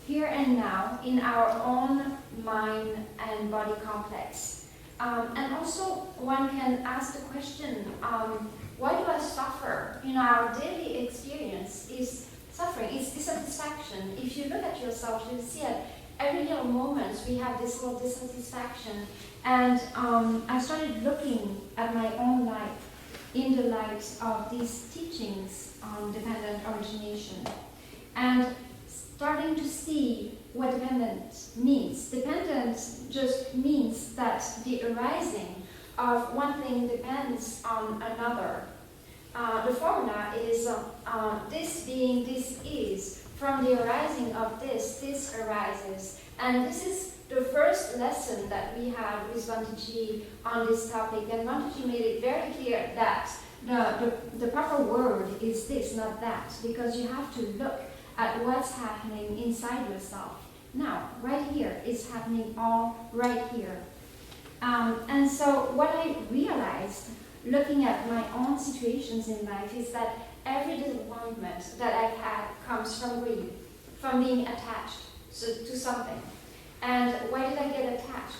here and now in our own mind and body complex. And also one can ask the question, why do I suffer? Our daily experience is suffering, it's dissatisfaction. If you look at yourself, you'll see at every little moment we have this little dissatisfaction. And I started looking at my own life in the light of these teachings on dependent origination, and starting to see what dependent means. Dependent just means that the arising of one thing depends on another. The formula is this being, this is. From the arising of this arises. And this is the first lesson that we had with Bhante on this topic. And Bhante made it very clear that the proper word is this, not that, because you have to look at what's happening inside yourself. Now, right here, it's happening all right here. And so what I realized, looking at my own situations in life, is that every disappointment that I've had comes from greed, from being attached to something. And why did I get attached?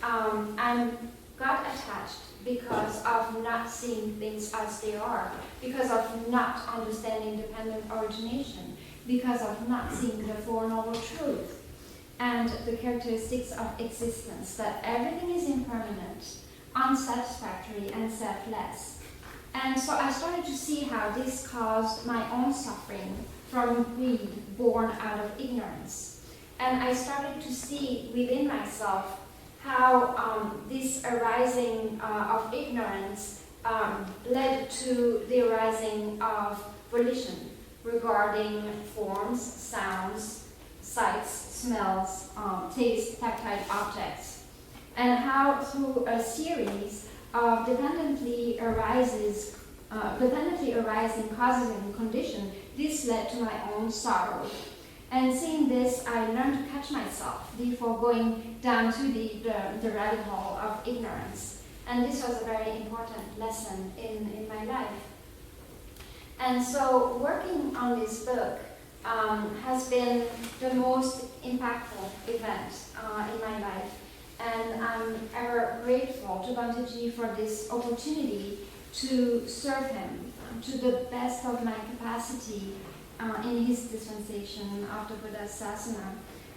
I got attached because of not seeing things as they are, because of not understanding dependent origination, because of not seeing the Four Noble Truths and the characteristics of existence, that everything is impermanent, unsatisfactory, and selfless. And so I started to see how this caused my own suffering from greed born out of ignorance. And I started to see within myself how this arising of ignorance led to the arising of volition regarding forms, sounds, sights, smells, taste, tactile objects, and how through a series of dependently arising causes and conditions, this led to my own sorrow. And seeing this, I learned to catch myself before going down to the rabbit hole of ignorance. And this was a very important lesson in my life. And so working on this book has been the most impactful event in my life. And I'm ever grateful to Bhante for this opportunity to serve him to the best of my capacity in his dispensation of the Buddha's Sasana.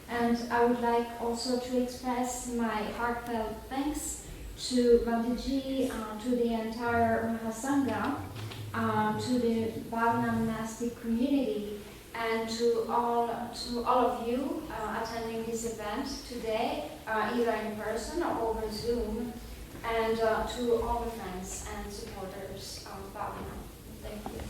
And I would like also to express my heartfelt thanks to Bhante, to the entire Mahasangha, to the Bhāvanā monastic community, and to all of you attending this event today, either in person or over Zoom, and to all the friends and supporters of Bhāvanā. Thank you.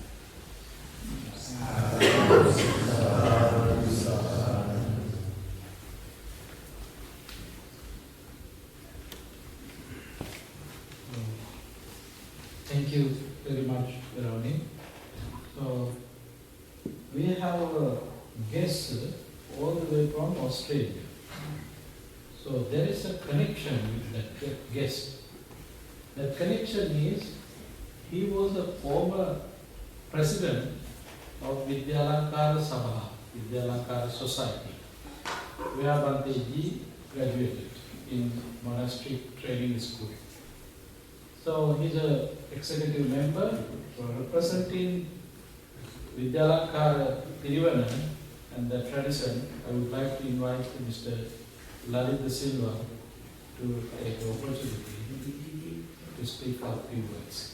Thank you very much, Venerable. So, we have a guest all the way from Australia. So, there is a connection with that guest. That connection is, he was a former president of Vidyalankara Sabha, Vidyalankara Society, where Bhante graduated in monastic training school. So he's an executive member representing Vidyalankara Tiruvana and the tradition. I would like to invite Mr. Lalita Silva to take the opportunity to speak a few words.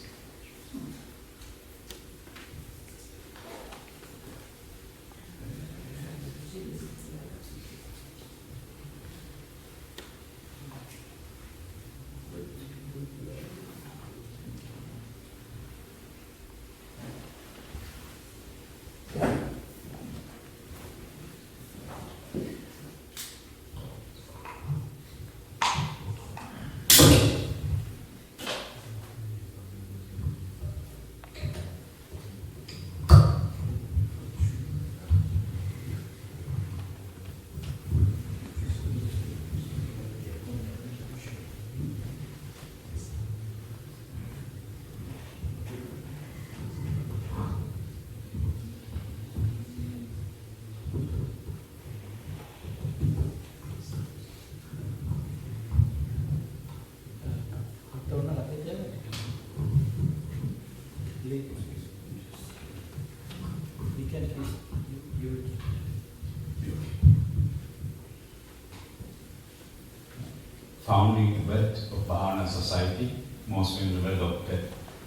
Founding event of Bhāvanā Society, most venerable Dr.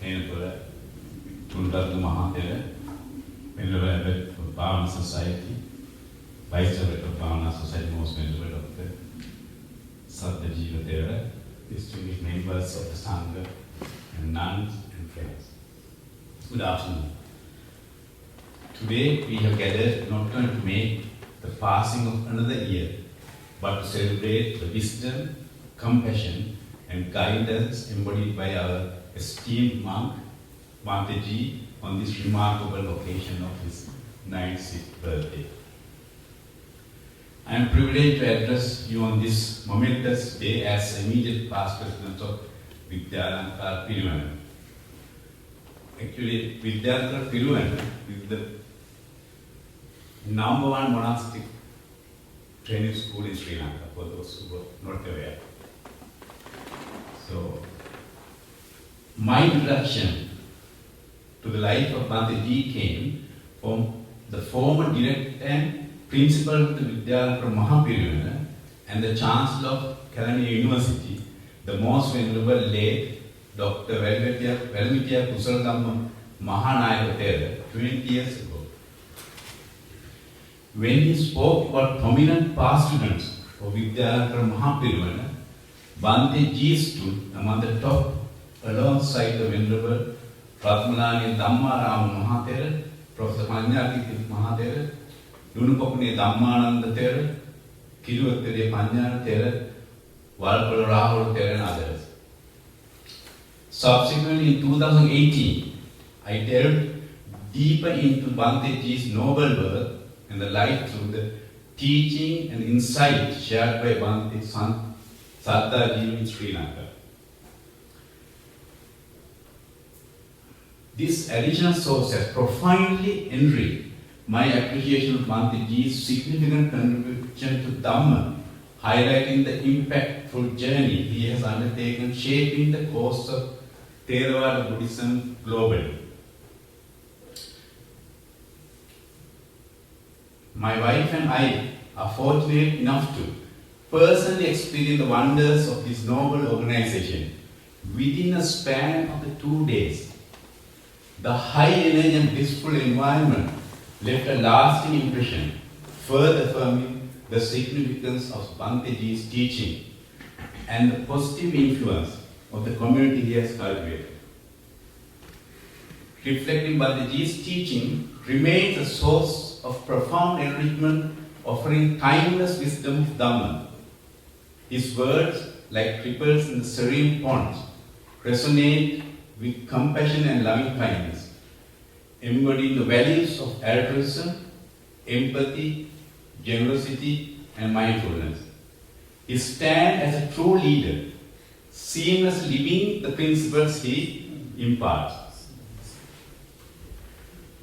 Henepola, Gunaratana Maha, venerable event of Bhāvanā Society, vice event of Bhāvanā Society, most venerable Dr. Sadhyajiva Thera, distinguished members of the Sangha, and nuns and friends. Good afternoon. Today we have gathered not only to make the passing of another year, but to celebrate the wisdom, compassion and guidance embodied by our esteemed monk, Bhante Ji on this remarkable occasion of his 96th birthday. I am privileged to address you on this momentous day as immediate past president of Vidyalankara Piruvana. Actually, Vidyalankara Piruvana is the number one monastic training school in Sri Lanka, for those who were not aware. So, my introduction to the life of Bhante Ji came from the former director and principal of the Vidyalankara Maha and the Chancellor of Kelaniya University, the most venerable late Dr. Venerable Dhamma Maha Thera, 20 years ago. When he spoke about prominent past students of Vidyalankara Maha Bhante Ji stood among the top alongside the Venerable Ratmalani Dhamma Maha Thera, Professor Panyati Maha Thera, Lunupokune Dhammananda Thera, Kiruvattire Panyana Thera, Valpala Rahul Thera and others. Subsequently in 2018, I delved deeper into Bhante Ji's noble birth and the life through the teaching and insight shared by Bhante Saddha Ji in Sri Lanka. This additional source has profoundly enriched my appreciation of Bhante Ji's significant contribution to Dhamma, highlighting the impactful journey he has undertaken shaping the course of Theravada Buddhism globally. My wife and I are fortunate enough to personally experience the wonders of this noble organization within a span of the 2 days. The high energy and blissful environment left a lasting impression, further affirming the significance of Bhante Ji's teaching and the positive influence of the community he has cultivated. Reflecting Bhante Ji's teaching remains a source of profound enrichment, offering timeless wisdom of Dhamma. His words, like ripples in the serene pond, resonate with compassion and loving kindness, embodying the values of altruism, empathy, generosity, and mindfulness. He stands as a true leader, seamlessly living the principles he imparts.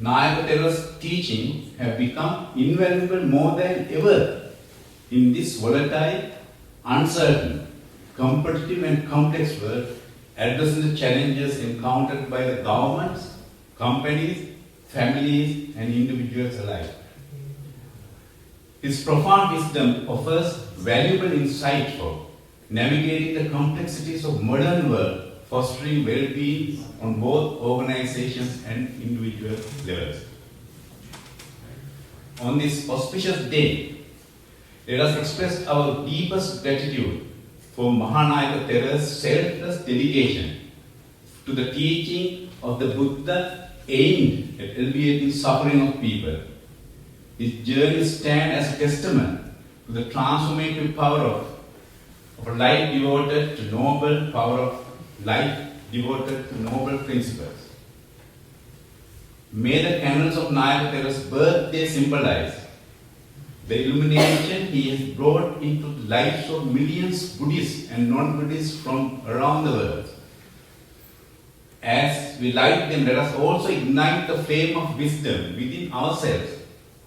Nayaka Thera's teaching have become invaluable more than ever in this volatile, uncertain, competitive and complex world, addressing the challenges encountered by the governments, companies, families and individuals alike. His profound wisdom offers valuable insight for navigating the complexities of modern world, fostering well-being on both organizations and individual levels. On this auspicious day, let us express our deepest gratitude for Maha Thera's selfless dedication to the teaching of the Buddha aimed at alleviating suffering of people. His journey stands as a testament to the transformative power of a life devoted to noble power of life devoted to noble principles. May the candles of Nayaka Thera's birthday symbolize the illumination he has brought into the lives of millions of Buddhists and non-Buddhists from around the world. As we light them, let us also ignite the flame of wisdom within ourselves,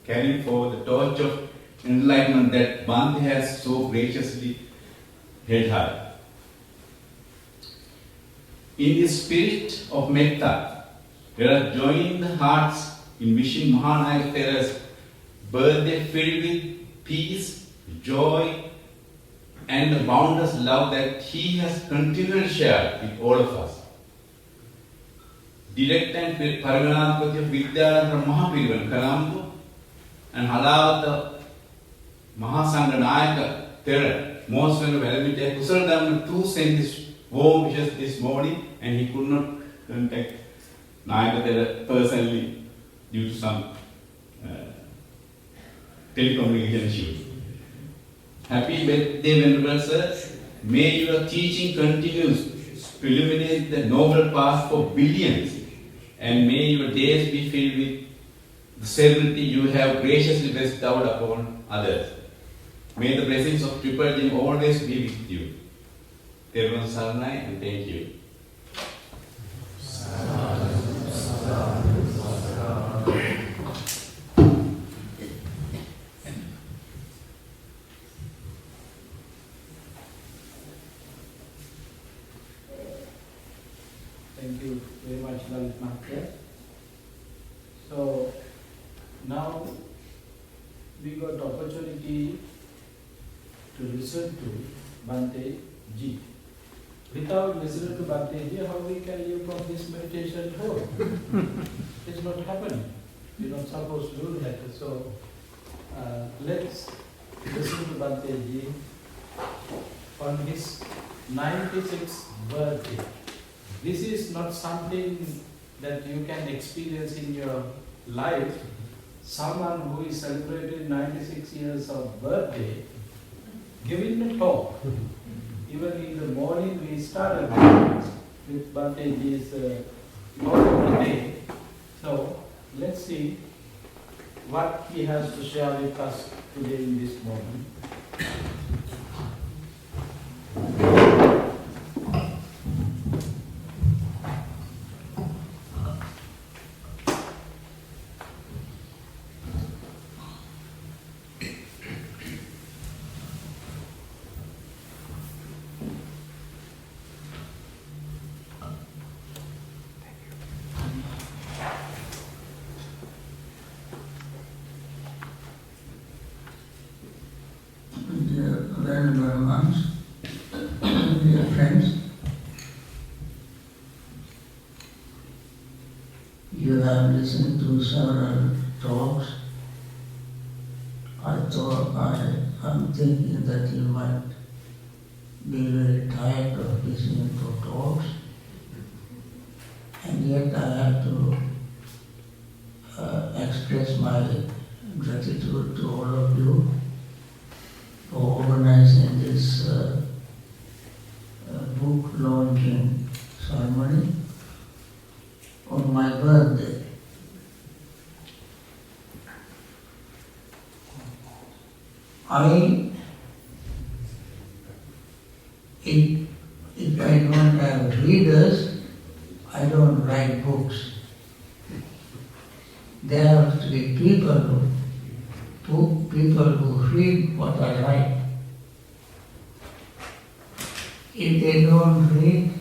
carrying forward the torch of enlightenment that Bhante has so graciously held high. In the spirit of metta, let us join the hearts in wishing Maha Thera's birthday filled with peace, joy, and the boundless love that he has continually shared with all of us. Director and Paramanatpati of Vidyalankara Maha Colombo and Halavata Mahasangha Nayaka Thera, most venerable Kusaladhamma too sent his warm wishes this morning, and he could not contact Nayaka Thera personally due to some telecommunication issues. Happy birthday, Venerable Sir. May your teaching continue to illuminate the noble path for billions and may your days be filled with the serenity you have graciously bestowed upon others. May the blessings of Triple Gem always be with you. Thera Saranai, and thank you. Thank you very much, Lalit Master. So now we got opportunity to listen to Bhante Ji. Without listening to Bhante Ji, how we can live from this meditation home? It's not happening. You're not supposed to do that. So let's listen to Bhante Ji on his 96th birthday. This is not something that you can experience in your life. Someone who is celebrating 96 years of birthday, giving a talk. Even in the morning we started with Bhante Ji's talk of the day. So let's see what he has to share with us today in this moment. Dear Venerable monks, dear friends, you have listened to several talks. I'm thinking that you might be very tired of listening to talks, and yet I have to express my gratitude to all of you for organizing this book launching ceremony on my birthday. If I don't have readers, I don't write books. There have to be people who read what I write. If they don't read,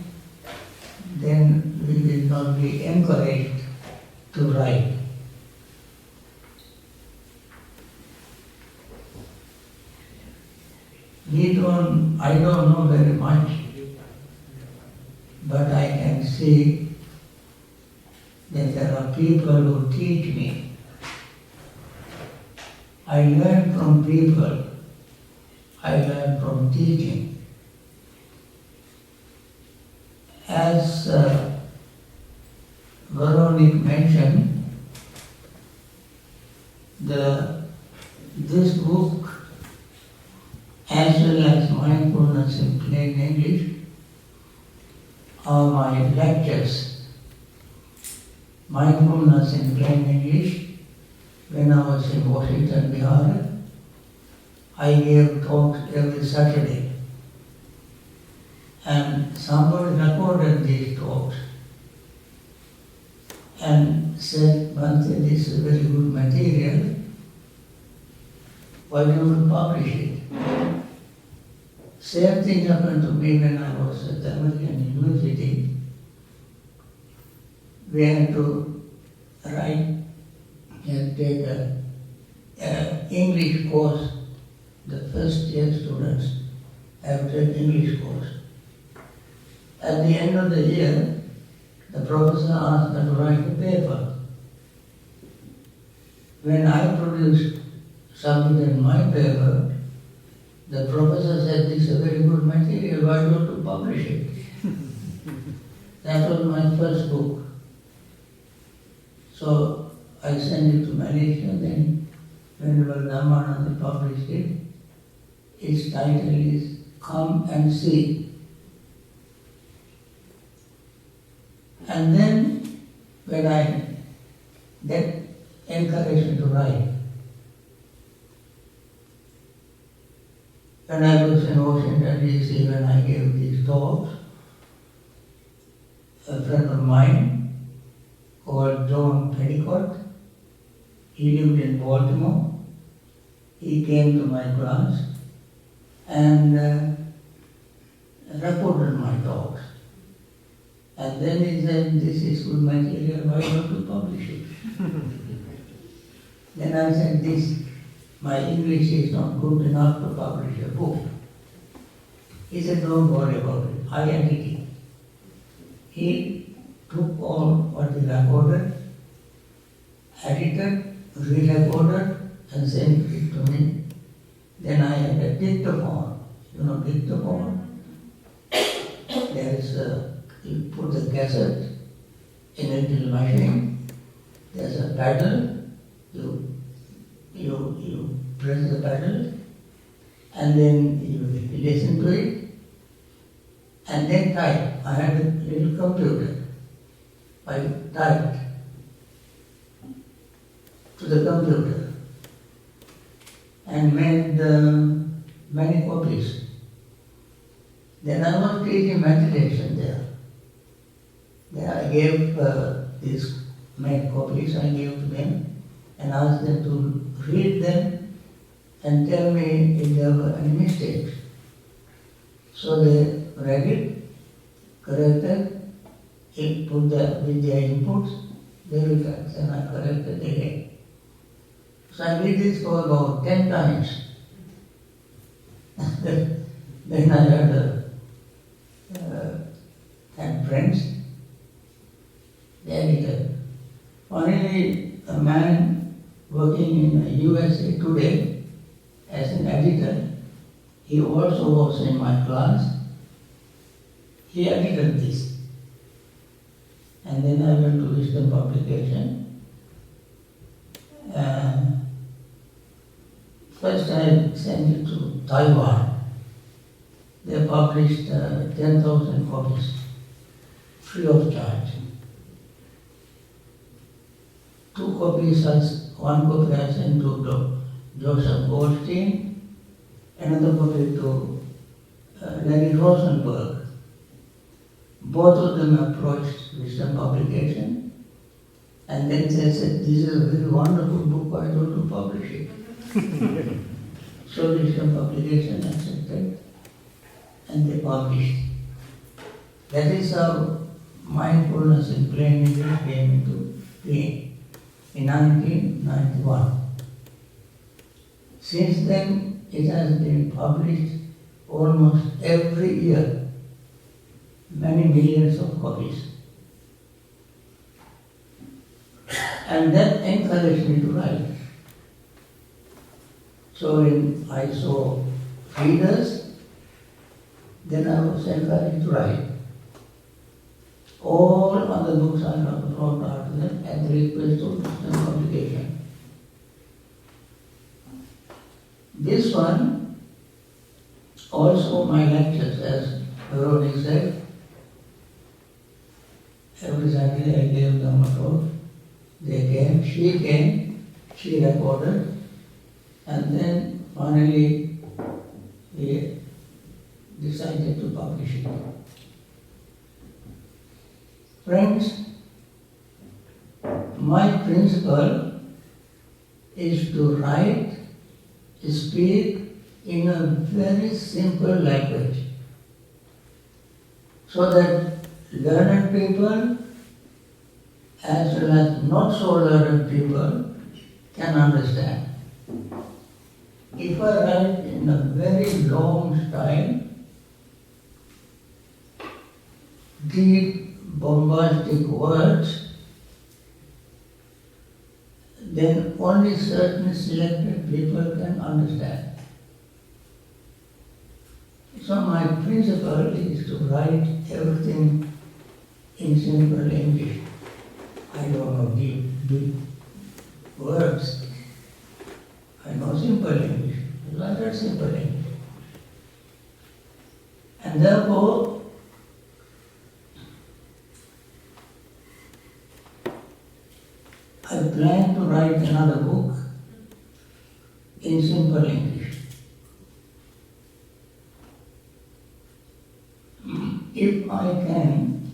then we will not be encouraged to write. I don't know very much, but I can see that there are people who teach me. I learn from people. I learn from teaching. As Veronique mentioned, this book, as well as Mindfulness in Plain English, are my lectures. Mindfulness in Plain English, when I was in Washington, Bihar, I gave talks every Saturday. And somebody recorded these talks and said, Bhante, this is very good material. Why don't you publish it? Same thing happened to me when I was at the American University. We had to write and take an English course. The first year students have to take English course. At the end of the year, the professor asked us to write a paper. When I produced, submitted my paper, the professor said, this is a very good material, why don't you publish it? That was my first book. So I sent it to Malaysia, then Venerable Dhamma published it. Its title is Come and See. And then that encouraged me to write. When I was in Washington DC, when I gave these talks, a friend of mine called John Petticoat, he lived in Baltimore. He came to my class and recorded my talks. And then he said, "This is good material, why don't you publish it?" Then I said, my English is not good enough to publish a book. He said, "Don't worry about it, I edit it." He took all what he recorded, edited, re-recorded, and sent it to me. Then I had a dictaphone. You know dictaphone? There is you put the cassette in a little machine. There's a pedal. You press the pedal, and then you listen to it, and then type. I had a little computer. I typed to the computer and made many copies. Then I was teaching meditation there. Then I gave these made copies, I gave to them and asked them to read them and tell me if there were any mistakes. So they read it, corrected, it put with their inputs, they returned, and I corrected again. So I did this for about 10 times. Then I had friends, the editor. Finally, a man working in USA Today as an editor, he also was in my class. He edited this. And then I went to Wisdom Publication. First I sent it to Taiwan. They published 10,000 copies, free of charge. One copy I sent to Joseph Goldstein, another copy to Larry Rosenberg. Both of them approached Wisdom Publication, and then they said, "This is a very wonderful book, why don't you publish it?" So Wisdom Publication accepted, and they published. That is how mindfulness in plain English came into being in 1991. Since then, it has been published almost every year, many millions of copies. And that encouraged me to write. So when I saw readers, then I was encouraged to write. All other books I wrote after that at the request of Wisdom Publication. This one, also my lectures, as Venerable said, every Saturday I gave Dhamma talk. They came, she recorded, and then finally we decided to publish it. Friends, my principle is to write, speak in a very simple language, so that learned people as well as not so learned people can understand. If I write in a very long style, deep, bombastic words, then only certain selected people can understand. So my principle is to write everything in simple English. I don't know deep words. I know simple English, rather simple English. And therefore, another book in simple English. If I can,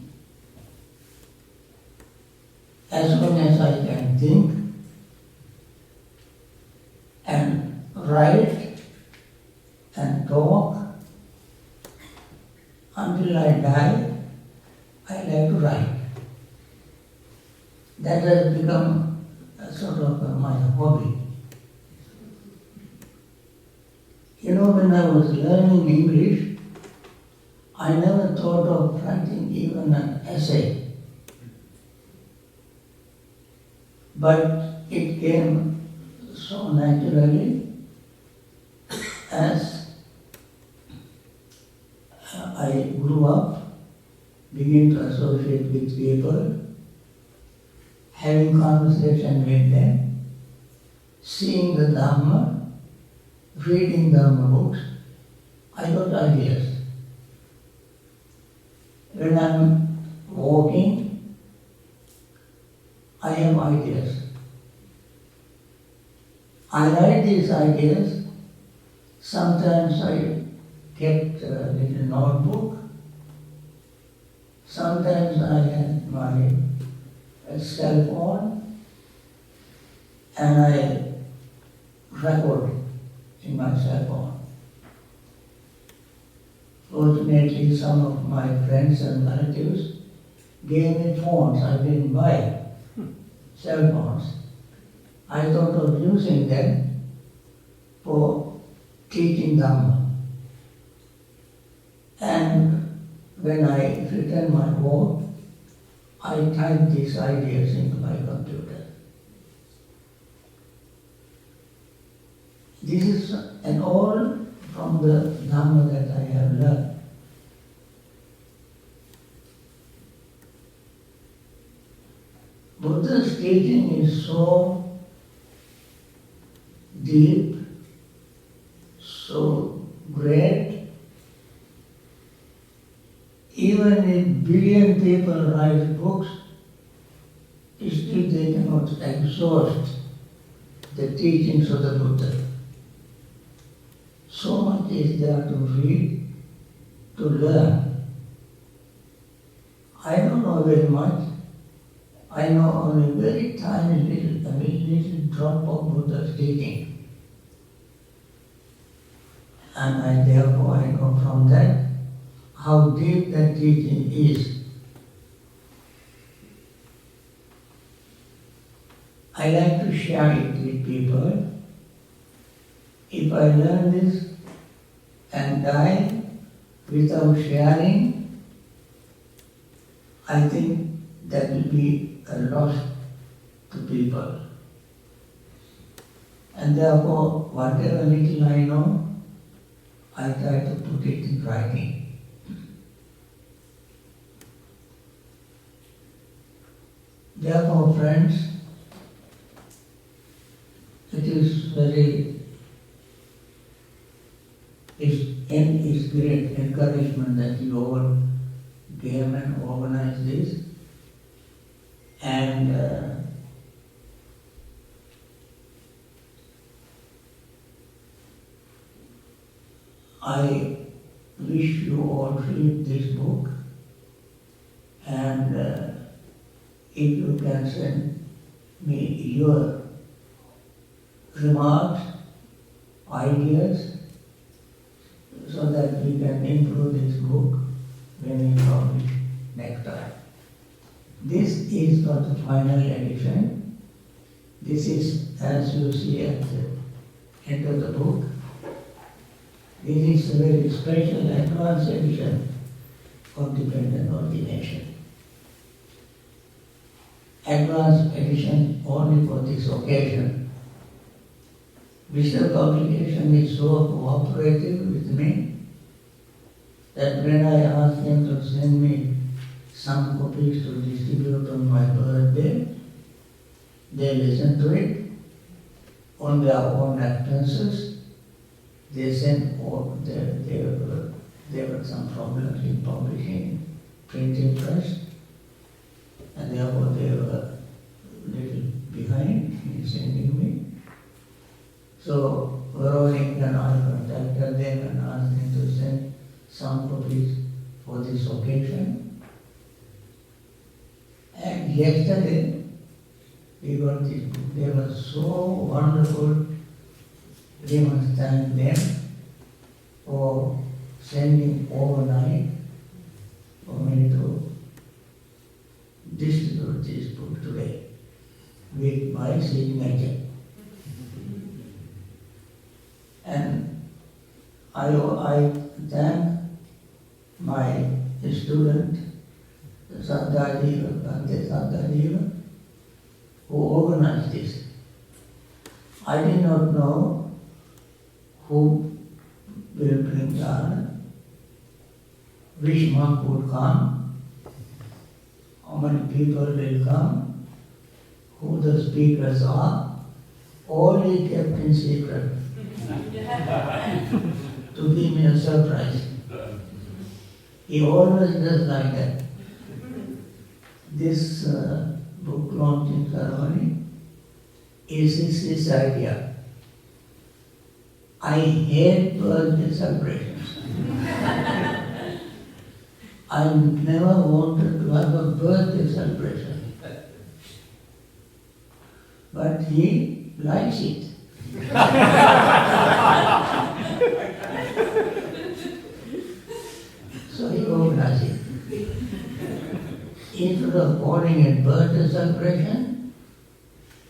as long as I can think and write and talk until I die, I like to write. That has become a sort of my hobby. You know, when I was learning English, I never thought of writing even an essay. But it came so naturally as I grew up, began to associate with people, having conversation with them, seeing the Dhamma, reading Dhamma books, I got ideas. When I'm walking, I have ideas. I write these ideas. Sometimes I kept a little notebook. Sometimes I had my cell phone and I record in my cell phone. Fortunately, some of my friends and relatives gave me phones. I didn't buy cell phones. I thought of using them for teaching Dhamma. And when I return my work, I type these ideas into my computer. This is an all from the Dhamma that I have learned. Buddha's teaching is so deep, so great. Even if billion people write books, still they cannot exhaust the teachings of the Buddha. So much is there to read, to learn. I don't know very much. I know only very tiny little drop of Buddha's teaching. And therefore I know from that how deep that teaching is. I like to share it with people. If I learn this and die without sharing, I think that will be a loss to people. And therefore, whatever little I know, I try to put it in writing. Therefore, friends, it is it's great encouragement that you all came and organized this. And I wish you all read this book, and if you can send me your remarks, ideas, so that we can improve this book when we publish next time. This is not the final edition. This is, as you see at the end of the book, this is a very special advanced edition of Dependent Origination. Advanced edition only for this occasion. Visual publication is so cooperative with me that when I asked them to send me some copies to distribute on my birthday, they listened to it on their own expenses. They sent all, there were some problems in publishing, printing press, and therefore they were a little behind in sending visiting me. So Veronica and I contacted them and asked them to send some copies for this occasion. And yesterday we got this book. They were so wonderful. We must thank them for sending overnight for me to distribute this book today with my signature. And I thank my student, Bhante, who organized this. I did not know who will bring Dhamma, which monk would come, how many people will come, who the speakers are, all he kept in secret to give me a surprise. He always does like that. This book launching ceremony is his idea. I hate birthday celebrations. I never wanted to have a birthday celebration. But he likes it. So he organized it. Instead of calling it birthday celebration,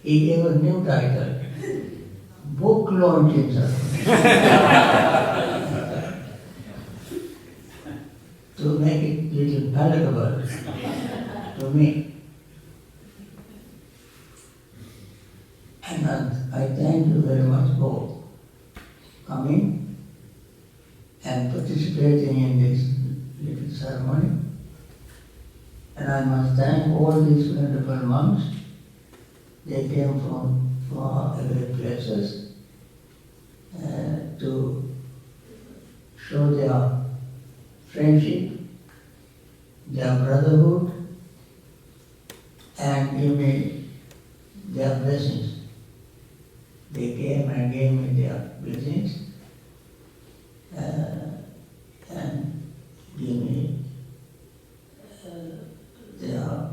he gave a new title, Book Launching Ceremony. To make it a little palatable to me. And I thank you very much for coming and participating in this little ceremony. And I must thank all these wonderful monks. They came from far away places to show their friendship, their brotherhood, and give me their blessings. They came and gave me their blessings and give me their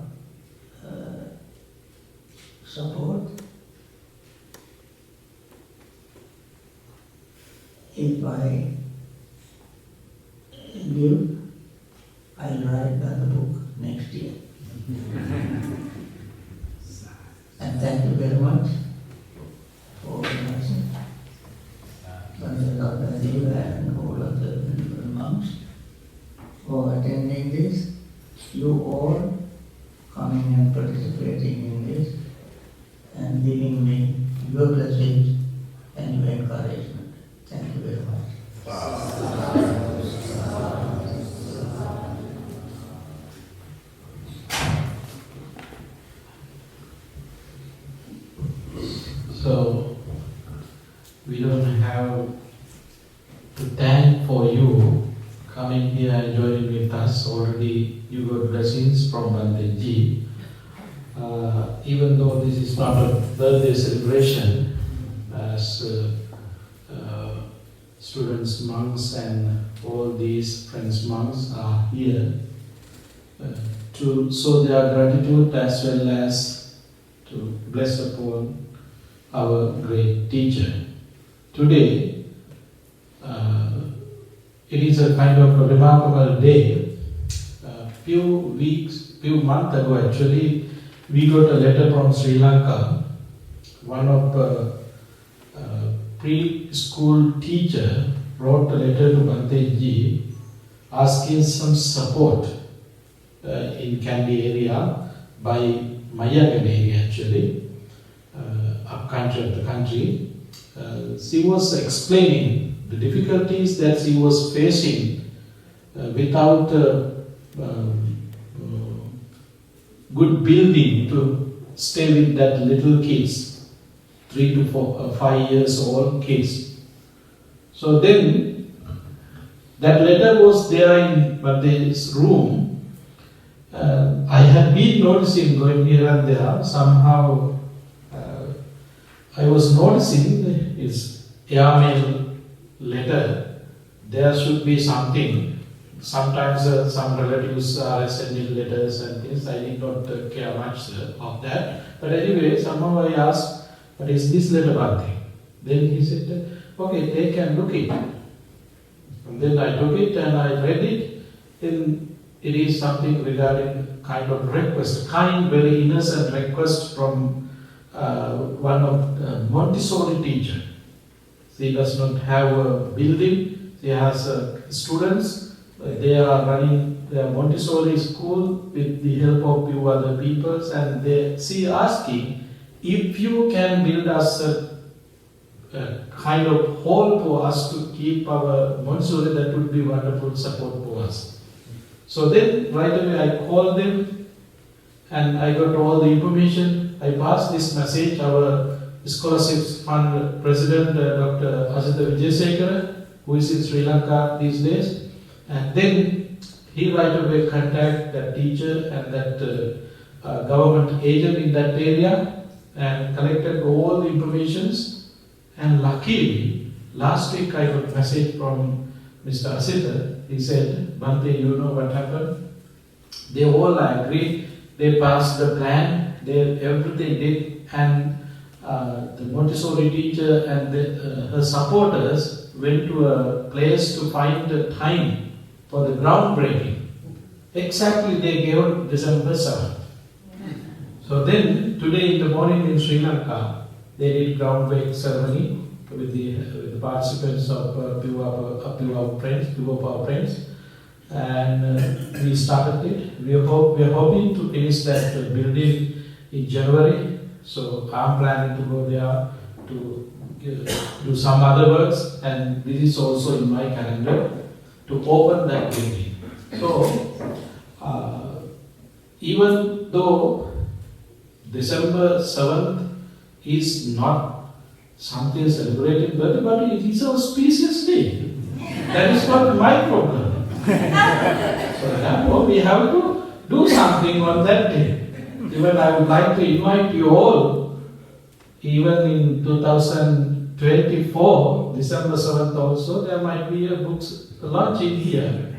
support. If I live, I'll write another book next year. And thank you very much for organizing. And all of the Venerable monks for attending this. You all coming and participating in this and giving me your blessings and your encouragement. Thank you very much. So, we don't have to thank for you coming here and joining with us. Already you got blessings from Bhante ji. Even though this is not a birthday celebration, as students, monks and all these friends monks are here to show their gratitude as well as to bless upon our great teacher. Today, it is a kind of a remarkable day. Few months ago actually, we got a letter from Sri Lanka. One of the preschool teacher wrote a letter to Bhante ji asking some support in Kandy area by Nayaka area actually, up country of the country. She was explaining the difficulties that she was facing without good building to stay with that little kids, 3 to 5 years old kids. So then, that letter was there in Bhante's room. I had been noticing going here and there, somehow I was noticing his airmail letter, there should be something. Sometimes some relatives are sending letters and things. I did not care much of that. But anyway, somehow I asked, what is this letter Bhante? Then he said, okay, take and look it. And then I took it and I read it. Then it is something regarding kind of request, very innocent request from one of the Montessori teacher. She does not have a building. She has students. They are running their Montessori school with the help of few other people, and she asking if you can build us a kind of hall for us to keep our Montessori, that would be wonderful support for us. So then right away I called them and I got all the information. I passed this message, our scholarships fund president, Dr. Asita Vijayasekara, who is in Sri Lanka these days. And then he right away contacted that teacher and that government agent in that area and collected all the informations. And luckily, last week I got a message from Mr. Asita. He said, Bhante, you know what happened? They all agreed, they passed the plan, everything did, and the Montessori teacher and her supporters went to a place to find the time for the groundbreaking. Exactly they gave December 7th. So then, today in the morning in Sri Lanka, they did groundbreak ceremony with the participants of a few of our friends, and we started it. We are hoping to finish that building in January. So I'm planning to go there to do some other works, and this is also in my calendar to open that building. So even though December 7th is not something celebrated birthday, but it is our auspicious day. That is not my problem. So therefore we have to do something on that day. Even I would like to invite you all, even in 2024, December 7th also, there might be a books launch in here.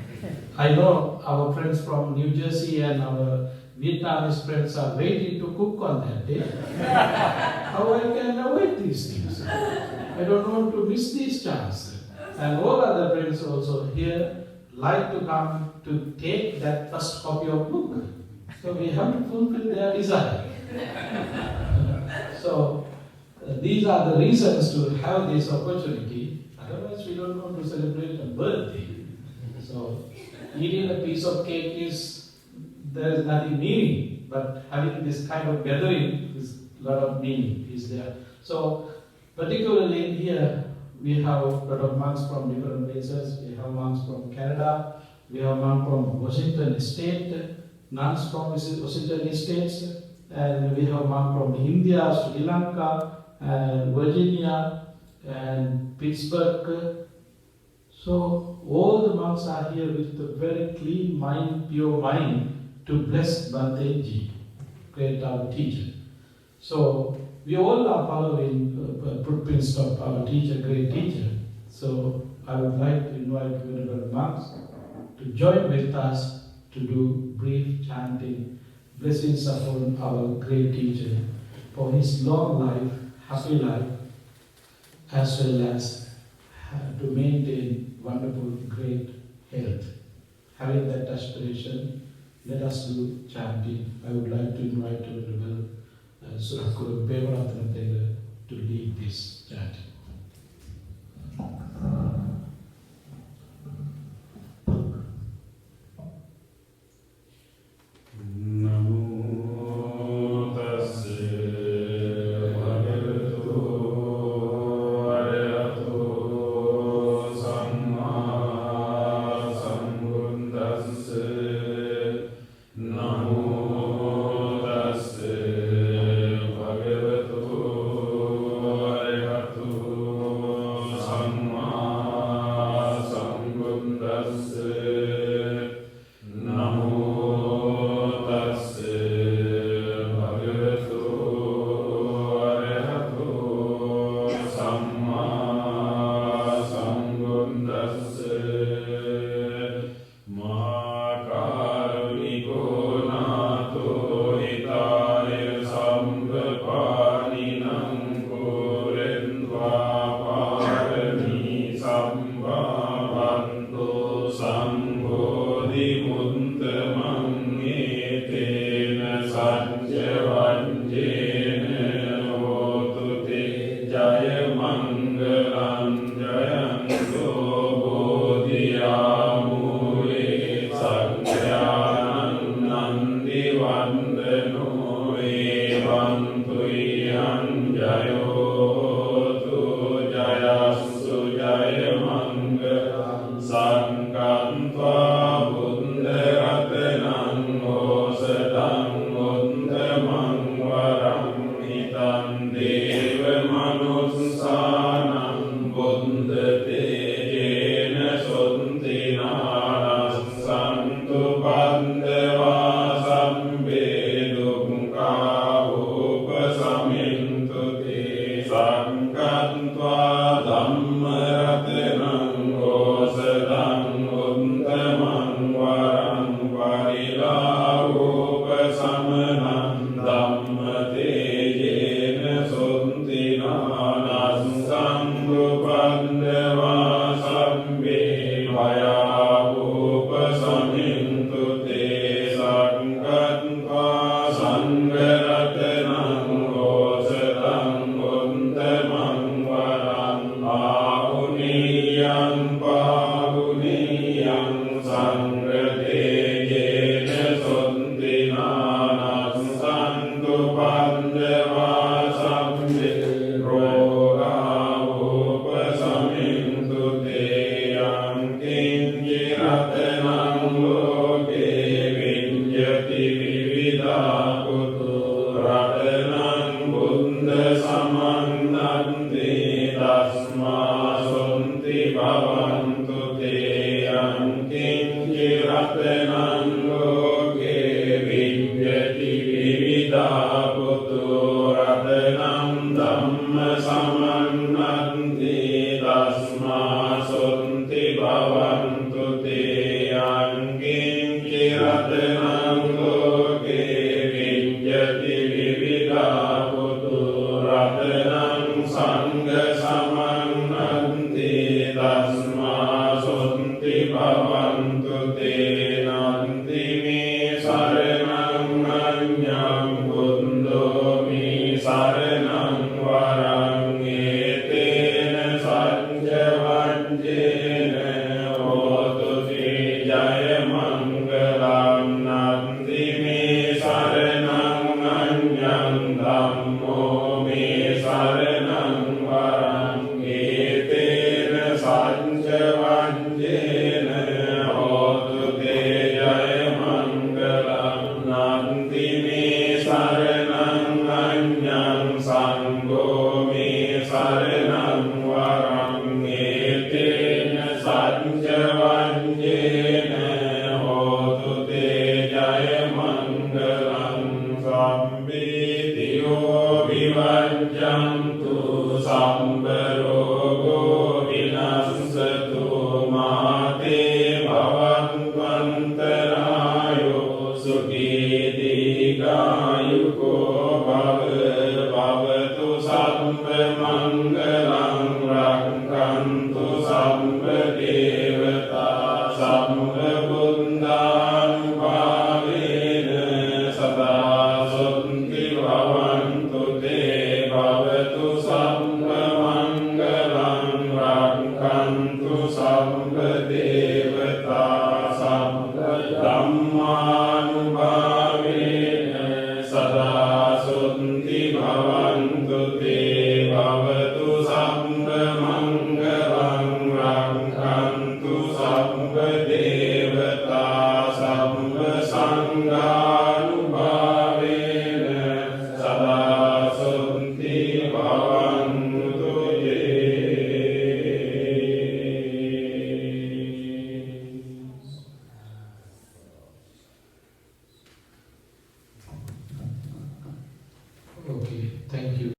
I know our friends from New Jersey and our Vietnamese friends are waiting to cook on that day. How I can avoid these things? I don't want to miss these chances. And all other friends also here like to come to take that first copy of book. So we have to fulfill their desire. So these are the reasons to have this opportunity. Otherwise we don't want to celebrate a birthday. So eating a piece of cake there is nothing meaning, but having this kind of gathering is a lot of meaning is there. So particularly in here, we have a lot of monks from different places. We have monks from Canada, we have monks from Washington State, nuns from Washington States, and we have monks from India, Sri Lanka, and Virginia, and Pittsburgh. So all the monks are here with a very clean mind, pure mind, to bless Bhante Ji, great our teacher. So we all are following footprints of our teacher, great teacher. So I would like to invite Venerable monks to join with us to do brief chanting, blessings upon our great teacher for his long life, happy life, as well as to maintain wonderful, great health. Having that aspiration, let us do chanting. I would like to invite Venerable Surakuru Bhāvanā to lead this chanting. Bhagavatu vantu sambodhi muttamang etena sajja vanjena hotu te jaya mangalam jayanto bodhiyamule sankyanan nandi vandano evantu yan jayo Sankantva Buddharatanam Osadam Uttamang Varam Hitam Deva Manussanam Buddha Tejena Suntinanam Santu Pandava Sambedukka Upasamintu Te Sankantva Dhamma Sadam Uttamang Varam Parilagopasamanam Dhamma Tejena Suntinanam Sanghu Pandava Sambe Bhayagopasamintu Te Sankantva Sangaratanam Osadam Uttamang Varam Ahuniyam Pahuniyam Sangratejena Suntinanam Santu Pandava Sambe Roga Upasamintu Te Yam Kinjiratanam Loke Vinyati Vividha Kutu Ratanam Buddha Samannanti Tasma Sunti Bhavantu Te Yam Kinjiratanam Loke Vidyati Vividha Kutu Ratanam Dhamma Samannanti Tasma Sunti Bhavantu Te Yam Kinjiratanam Loke Vidyati Vividha Kutu Ratanam Sangha Samannanti Tasma Sunti Bhavantu Te Nanti Me Saranam Anyam Buddho Me Saranam Varam Etena Sajja Vanjena Hotu Te Jaya Mangalam Nanti Me Saranam Anyam Dhammo Me Saranam Varam Etena Sajja Vanjena Hotu Te Jaya Mangalam Nanti Me Saranam Anyam Sangho Me Saranam Varam Etena Sajja Vanjena Hotu Te Jaya Mangalam Sambitiyo Vivajjantu Sambarogo Vinassatu Mate Bhavantantarayo Sukhi Dikayuko Bhavatu Sabba Mangalam Rakkantu Sabba Devata Sabba Buddhanubhavena Sada Sunti Bhavantu Te Bhavatu Sabba Mangalam Rakkantu Sabba Devata Sabba Dhammanubhavena Sada Sunti Bhavantu Te Bhavatu Sabba Mangalam Rakkantu Sabba Devata Sabba Sangha